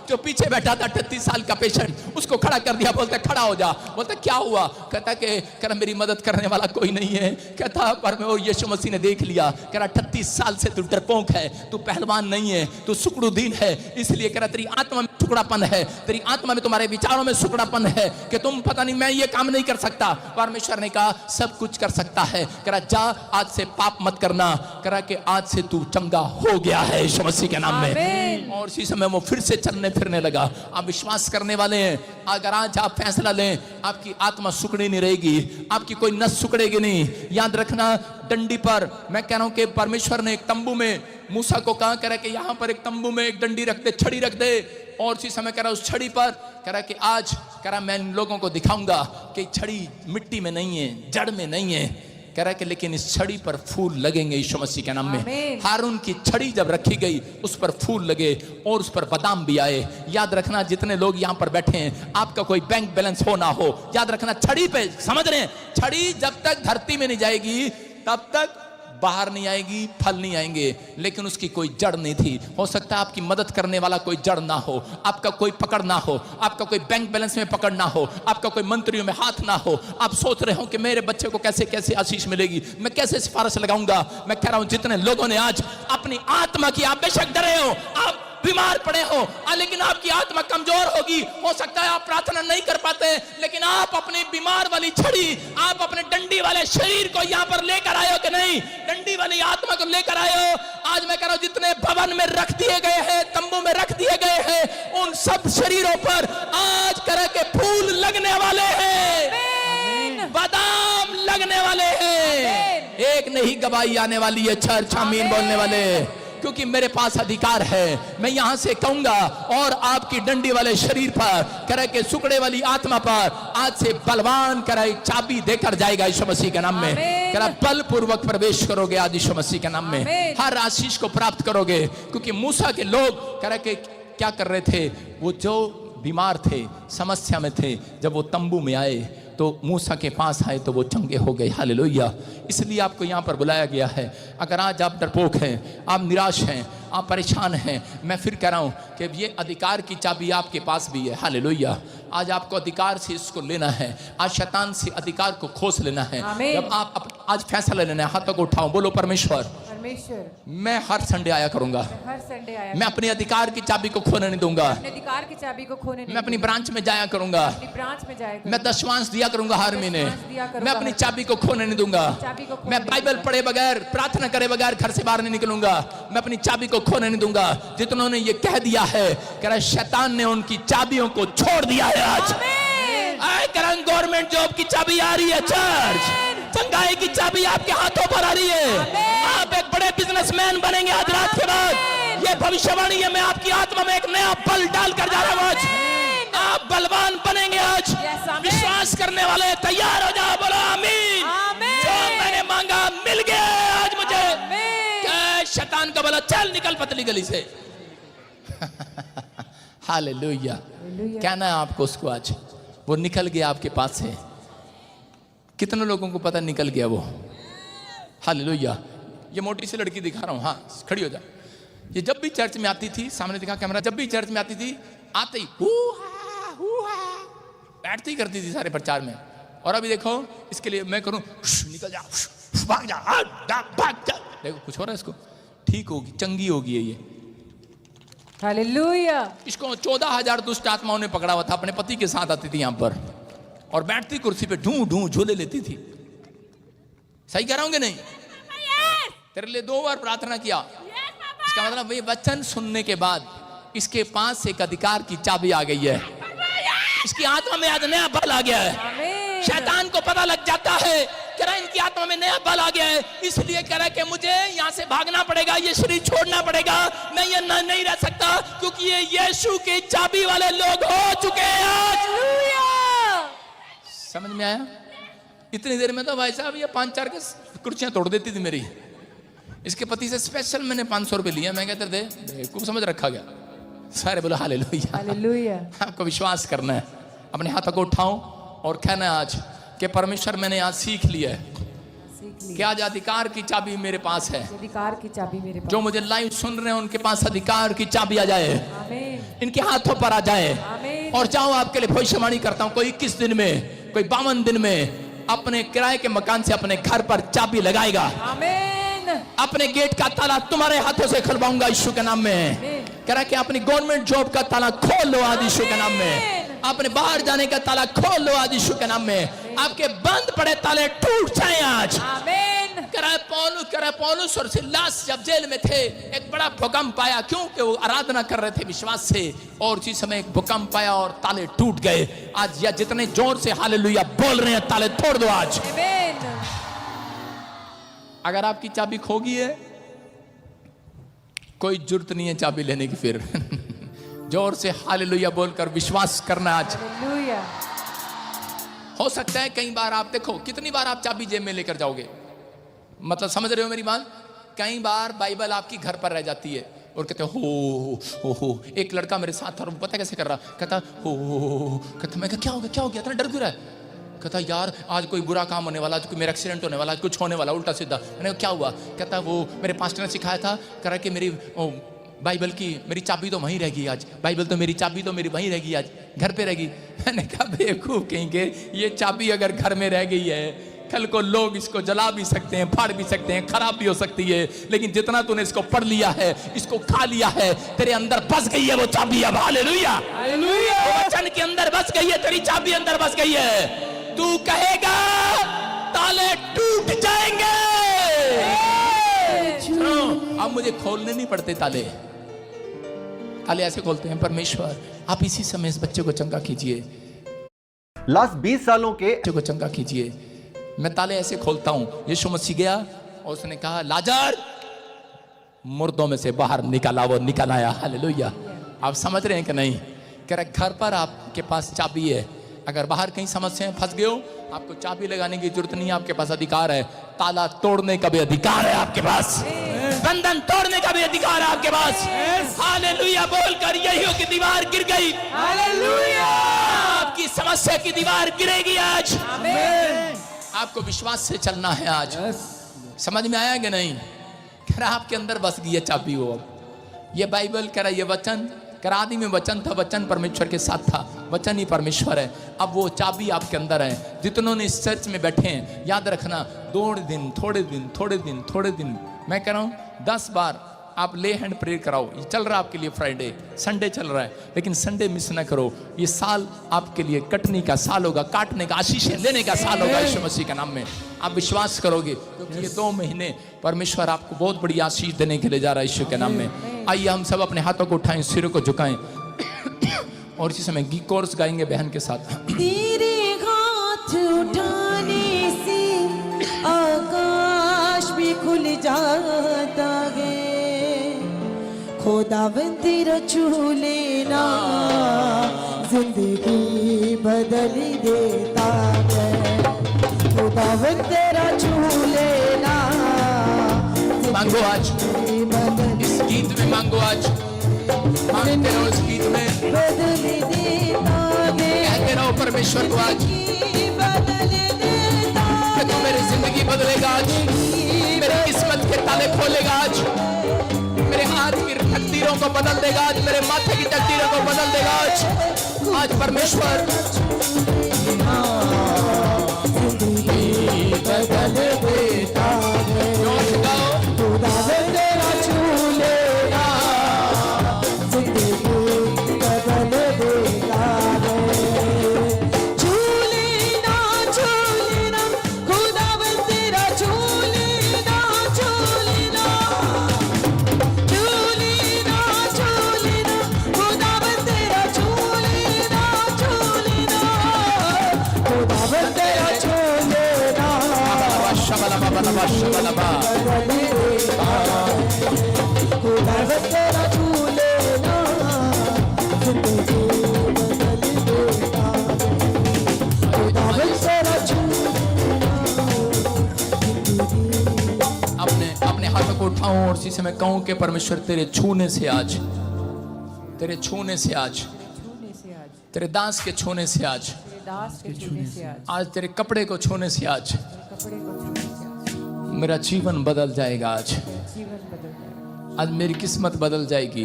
जो पीछे बैठा था 38 साल का पेशेंट, उसको खड़ा कर दिया। बोलता खड़ा हो जा। बोलता क्या हुआ? कहता कि कह रहा मेरी मदद करने वाला कोई नहीं है। कहता पर मैं वो यीशु मसीह ने देख लिया। कह रहा 38 साल से तू डरपोक है, तू पहलवान नहीं है, तू शुक्रुद्दीन है। इसलिए कह रहा तेरी आत्मा में सुकड़ापन है, तेरी आत्मा में, तुम्हारे विचारों में सुकड़ापन है कि तुम पता नहीं मैं ये काम नहीं कर सकता। परमेश्वर ने कहा सब कुछ कर सकता है। करा जा आज से पाप मत करना, करा कि आज से तू चंगा हो गया है यीशु मसीह के नाम में। और इसी समय वो फिर से चलने फिरने लगा। आप विश्वास करने वाले हैं, अगर आज आप फैसला लें, आपकी आत्मा सुकड़ी नहीं रहेगी, आपकी कोई नस सुकड़ेगी नहीं। याद रखना, डंडी पर मैं कह रहा हूं कि परमेश्वर ने एक तंबू में मूसा को कहा, कह रहा कि यहां पर एक तंबू में एक डंडी रख दे, छड़ी रख दे। और उसी समय कह रहा उस छड़ी पर कह रहा कि आज कह रहा मैं इन लोगों को दिखाऊंगा कि छड़ी मिट्टी में नहीं है, जड़ में नहीं है। कह रहा कि लेकिन इस छड़ी पर फूल लगेंगे यीशु मसीह के नाम में। हारून की छड़ी जब रखी गई उस पर फूल लगे और उस पर बादाम भी आए। याद रखना, जितने लोग यहाँ पर बैठे हैं, आपका कोई बैंक बैलेंस हो ना हो, याद रखना छड़ी पे, समझ रहे हैं, छड़ी जब तक धरती में नहीं जाएगी तब तक बाहर नहीं आएगी, फल नहीं आएंगे। लेकिन उसकी कोई जड़ नहीं थी। हो सकता है आपकी मदद करने वाला कोई जड़ ना हो, आपका कोई पकड़ ना हो, आपका कोई बैंक बैलेंस में पकड़ ना हो, आपका कोई मंत्रियों में हाथ ना हो। आप सोच रहे हो कि मेरे बच्चे को कैसे कैसे आशीष मिलेगी, मैं कैसे सिफारिश लगाऊंगा। मैं कह रहा हूं जितने लोगों ने आज अपनी आत्मा की, आप बेशक डरे हो, आप बीमार पड़े हो, लेकिन आपकी आत्मा कमजोर होगी। हो सकता है आप प्रार्थना नहीं कर पाते, लेकिन आप अपनी बीमार वाली छड़ी, आप अपने डंडी वाले शरीर को यहाँ पर लेकर आए हो कि नहीं, डंडी वाली आत्मा को लेकर आए हो। आज मैं कह रहा हूं जितने भवन में रख दिए गए हैं, तंबू में रख दिए गए हैं, उन सब शरीरों पर आज तरह के फूल लगने वाले हैं, बादाम लगने वाले हैं। एक नहीं गवाही आने वाली है, चर्च आमीन बोलने वाले, क्योंकि मेरे पास अधिकार है। मैं यहां से कहूंगा और आपकी डंडी वाले शरीर पर, करे के सुकड़े वाली आत्मा पर आज से बलवान करे चाबी देकर जाएगा यीशु मसीह के नाम में। करे बलपूर्वक प्रवेश करोगे आज यीशु मसीह के नाम में, हर आशीष को प्राप्त करोगे। क्योंकि मूसा के लोग करे के क्या कर रहे थे, वो जो बीमार थे, समस्या में थे, जब वो तंबू में आए तो मूसा के पास आए तो वो चंगे हो गए। हालेलुया। इसलिए आपको यहाँ पर बुलाया गया है। अगर आज आप डरपोक हैं, आप निराश हैं, आप परेशान हैं, मैं फिर कह रहा हूँ कि ये अधिकार की चाबी आपके पास भी है। हालेलुया। आज आपको अधिकार से इसको लेना है, आज शैतान से अधिकार को खोस लेना है। जब आप आज फैसला लेना है, हाथों को उठाओ, बोलो परमेश्वर मैं हर संडे आया करूंगा, मैं अपने अधिकार की चाबी को खोने नहीं दूंगा, अधिकार की चाबी को खोने नहीं, मैं अपनी ब्रांच में जाया करूंगा, ब्रांच में जाया मैं दशवांश दिया करूंगा हर महीने, मैं अपनी चाबी को खोने नहीं दूंगा, मैं बाइबल पढ़े बगैर, प्रार्थना करे बगैर घर से बाहर नहीं निकलूंगा, मैं अपनी चाबी को खोने नहीं दूंगा। जितनों ने ये कह दिया है, कह रहा शैतान ने उनकी चाबियों को छोड़ दिया है। आज गवर्नमेंट जॉब की चाबी आ रही है, चर्च चंगाई की चाबी आपके हाथों पर आ रही है। आप एक बड़े बिजनेसमैन बनेंगे आज रात के बाद। ये भविष्यवाणी है, मैं आपकी आत्मा में एक नया बल डालकर जा रहा हूं। आज आप बलवान बनेंगे। आज विश्वास करने वाले तैयार हो जाओ, बोलो आमीन। जो मैंने मांगा मिल गया आज मुझे। क्या शैतान का बोला चल निकल पतली गली से। हालेलुया। कहना है आपको उसको, आज वो निकल गया आपके पास से। कितने लोगों को पता निकल गया वो। हालेलुया। ये मोटी सी लड़की दिखा रहा हूं, हाँ खड़ी हो जा। ये जब भी चर्च में आती थी, सामने दिखा कैमरा, जब भी चर्च में आती थी आते ही बैठती करती थी सारे प्रचार में। और अभी देखो इसके लिए मैं करूं निकल जा, भाग जा, भाग जा। देखो कुछ हो रहा है इसको, ठीक होगी, चंगी होगी ये। हालेलुया। इसको 14,000 दुष्ट आत्माओं ने पकड़ा हुआ था। अपने पति के साथ आती थी यहाँ पर और बैठती कुर्सी पे ढूं ढूं झूले लेती थी। सही कह रहा हूं कि नहीं? तेरे लिए 2 बार प्रार्थना किया। इसका मतलब ये वचन सुनने के बाद इसके पास एक अधिकार की चाबी आ गई है। इसकी आत्मा में आज नया बल आ गया है। शैतान को पता लग जाता है कह रहा इनकी आत्मा में नया बल आ गया है, इसलिए कह रहा है कि मुझे यहाँ से भागना पड़ेगा, ये शरीर छोड़ना पड़ेगा, मैं ये नहीं रह सकता, क्योंकि ये यीशु की चाबी वाले लोग हो चुके हैं आज। समझ में आया? इतनी देर में तो भाई साहब ये 5-4 के कुर्सियां तोड़ देती थी मेरी। इसके पति से स्पेशल मैंने 500 रुपए लिया। मैं कहते थे खूब समझ रखा गया। सारे बोलो हालेलुया। हालेलुया। आपको विश्वास करना है, अपने हाथों को उठाओ और कहना है आज कि परमेश्वर मैंने आज सीख लिया है कि आज अधिकार की चाबी मेरे पास है। अधिकार की चाबी मेरे पास। जो मुझे लाइव सुन रहे हैं उनके पास अधिकार की चाबी आ जाए, इनके हाथों पर आ जाए। और जाओ आपके लिए भविष्यवाणी करता हूं, कोई 21 दिन में, कोई 52 दिन में अपने किराए के मकान से अपने घर पर चाबी लगाएगा। अपने गेट का ताला तुम्हारे हाथों से खुलवाऊंगा यीशु के नाम में। कह रहा कि अपनी गवर्नमेंट जॉब का ताला खोल लो आज यीशु के नाम में, अपने बाहर जाने का ताला खोल लो आज यीशु के नाम में, आपके बंद पड़े ताले टूट जाएं आज। आमीन। कह रहा है पौलुस और सिलास जब जेल में थे, एक बड़ा भूकंप आया, क्योंकि वो आराधना कर रहे थे विश्वास से, और उसी समय एक भूकंप आया और ताले टूट गए। आज या जितने जोर से हालेलुया बोल रहे हैं, ताले तोड़ दो आज। आमीन। अगर आपकी चाबी खो गई है, कोई जरूरत नहीं है चाबी लेने की, फिर जोर से हालेलुया बोलकर विश्वास करना आज। हालेलुया। हो सकता है कई बार आप देखो, कितनी बार आप चाबी जेब में लेकर जाओगे, मतलब समझ रहे हो मेरी बात? कई बार बाइबल आपकी घर पर रह जाती है और कहते हो। एक लड़का मेरे साथ था और पता कैसे कर रहा, कहता कहता मैं क्या हो गया इतना डर क्यों रहा है? कहता यार आज कोई बुरा काम होने वाला, आज कोई मेरा एक्सीडेंट होने वाला, कुछ होने वाला उल्टा सीधा। मैंने क्या हुआ? कहता वो मेरे पास्टर ने सिखाया था, कह रहा कि मेरी बाइबल की मेरी चाबी तो वहीं रहेगी आज, बाइबल तो मेरी चाबी तो मेरी वहीं रहेगी आज, घर पे रहेगी। मैंने कहा बेवकूफ कहेंगे, ये चाबी अगर घर में रह गई है, कल को लोग इसको जला भी सकते हैं, फाड़ भी सकते हैं, खराब भी हो सकती है, लेकिन जितना तूने इसको पढ़ लिया है, इसको खा लिया है, तेरे अंदर बस गई है वो चाबी। अब हालेलुया, हालेलुया, वचन के अंदर बस गई है, तेरी चाबी अंदर बस गई है। तू कहेगा ताले टूट जाएंगे। अब मुझे खोलने नहीं पड़ते ताले, ताले ऐसे खोलते हैं परमेश्वर। आप इसी समय इस बच्चे को चंगा कीजिए, लास्ट 20 सालों के बच्चे को चंगा कीजिए। मैं ताले ऐसे खोलता हूं। यीशु मसीह गया और उसने कहा लाजर मुर्दों में से बाहर निकाला, वो निकल आया। हालेलुया। आप समझ रहे हैं कि नहीं? कह रहे घर पर आपके पास चाबी है, अगर बाहर कहीं समस्या में फंस गए हो, आपको चाबी लगाने की जरूरत नहीं है, आपके पास अधिकार है। ताला तोड़ने का भी अधिकार है आपके पास, बंधन तोड़ने का भी अधिकार है आपके पास। हालेलुया बोलकर यही हो कि दीवार गिर गई। हालेलुया। आपकी समस्या की दीवार गिरेगी आज। आपको विश्वास से चलना है आज। समझ में आया कि नहीं? कह रहा आपके अंदर बस गई है चाबी। वो अब ये बाइबल कह रहा, ये वचन कह रहा, आदि में वचन था, वचन परमेश्वर के साथ था, वचन ही परमेश्वर है। अब वो चाबी आपके अंदर है। जितनों ने इस चर्च में बैठे हैं, याद रखना, थोड़े दिन मैं कह रहा हूँ 10 बार आप ले हैंड प्रेयर कराओ। ये चल रहा है आपके लिए, फ्राइडे संडे चल रहा है, लेकिन संडे मिस ना करो। ये साल आपके लिए कटने का साल होगा, काटने का, आशीषें लेने का साल होगा यीशु मसीह के नाम में। आप विश्वास करोगे, क्योंकि ये 2 महीने परमेश्वर आपको बहुत बड़ी आशीष देने के लिए जा रहा है यीशु के नाम में। आइए हम सब अपने हाथों को उठाएं, सिरों को झुकाएं और इसी समय गीत कोर्स गाएंगे बहन के साथ। तेरे हाथ उठाने से आकाश भी खुल जाता है, खुदावन तेरा छू लेना जिंदगी बदल देता है। खुदावन तेरा छू लेना मांगो आज, इस गीत में मांगो आज, मांगते रहो इस गीत में, बदल देता है। कहते रहो परमेश्वर को आज बदल देता कि तू मेरी जिंदगी बदलेगा आज, मेरी किस्मत के ताले खोलेगा आज, मेरे हाथ की तकदीरों को बदल देगा आज, मेरे माथे की तकदीरों को बदल देगा आज। आज परमेश्वर बदल देता है। खुदावन तेरा छू लेना जिंदगी बदल देता है। छू लेना खुदावन तेरा छू लेना, छू लेना खुदावन तेरा छू लेना, खुदावन तेरा छू लेना। खुदावन तेरा छू लेना जिंदगी बदल देता है। खुदावन तेरा छू अपने हाथों को उठाऊं और इसी समय कहूं कि परमेश्वर तेरे छूने से आज, तेरे छूने से आज, तेरे दास के छूने से आज, आज तेरे कपड़े को छूने से आज मेरा जीवन बदल जाएगा। आज मेरी किस्मत बदल जाएगी,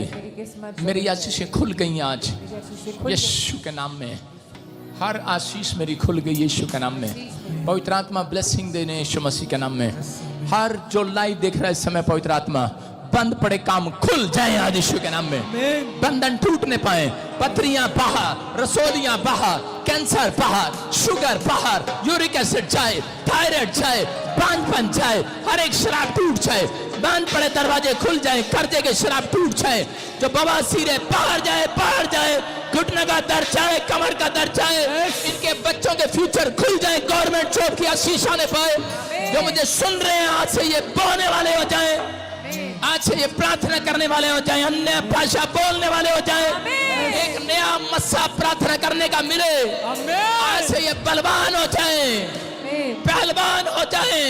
मेरी आशीषें खुल गई आज यीशु के नाम में। हर आशीष मेरी खुल गई यीशु के नाम में। पवित्र आत्मा ब्लेसिंग देने यीशु मसीह के नाम में। हर जो लाइव देख रहा है इस समय, पवित्र आत्मा बंद पड़े काम खुल जाए आज यीशु के नाम में। बंधन टूटने पाए, पथरियां बाहर, रसोलियां बाहर, कैंसर बाहर, शुगर बाहर, यूरिक एसिड जाए, थायराइड जाए, बांझपन जाए, हर एक शराब टूट जाए, बंद पड़े दरवाजे खुल जाए, कर्जे के शराब टूट जाए, जो बवासीर है बाहर जाए, बाहर जाए, घुटने का दर्द जाए, कमर का दर्द जाए, इनके बच्चों के फ्यूचर खुल जाए, गवर्नमेंट जॉब की आशीष आने पाए। जो मुझे सुन रहे हैं आज से ये बोलने वाले हो जाए, आज से ये प्रार्थना करने वाले हो जाए, अन्य भाषा बोलने वाले हो जाए, एक नया मस्सा प्रार्थना करने का मिले, आज से ये बलवान हो जाए, पहलवान हो जाए,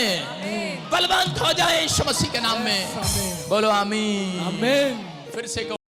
बलवंत हो जाए यीशु मसीह के नाम में। बोलो आमीन। फिर से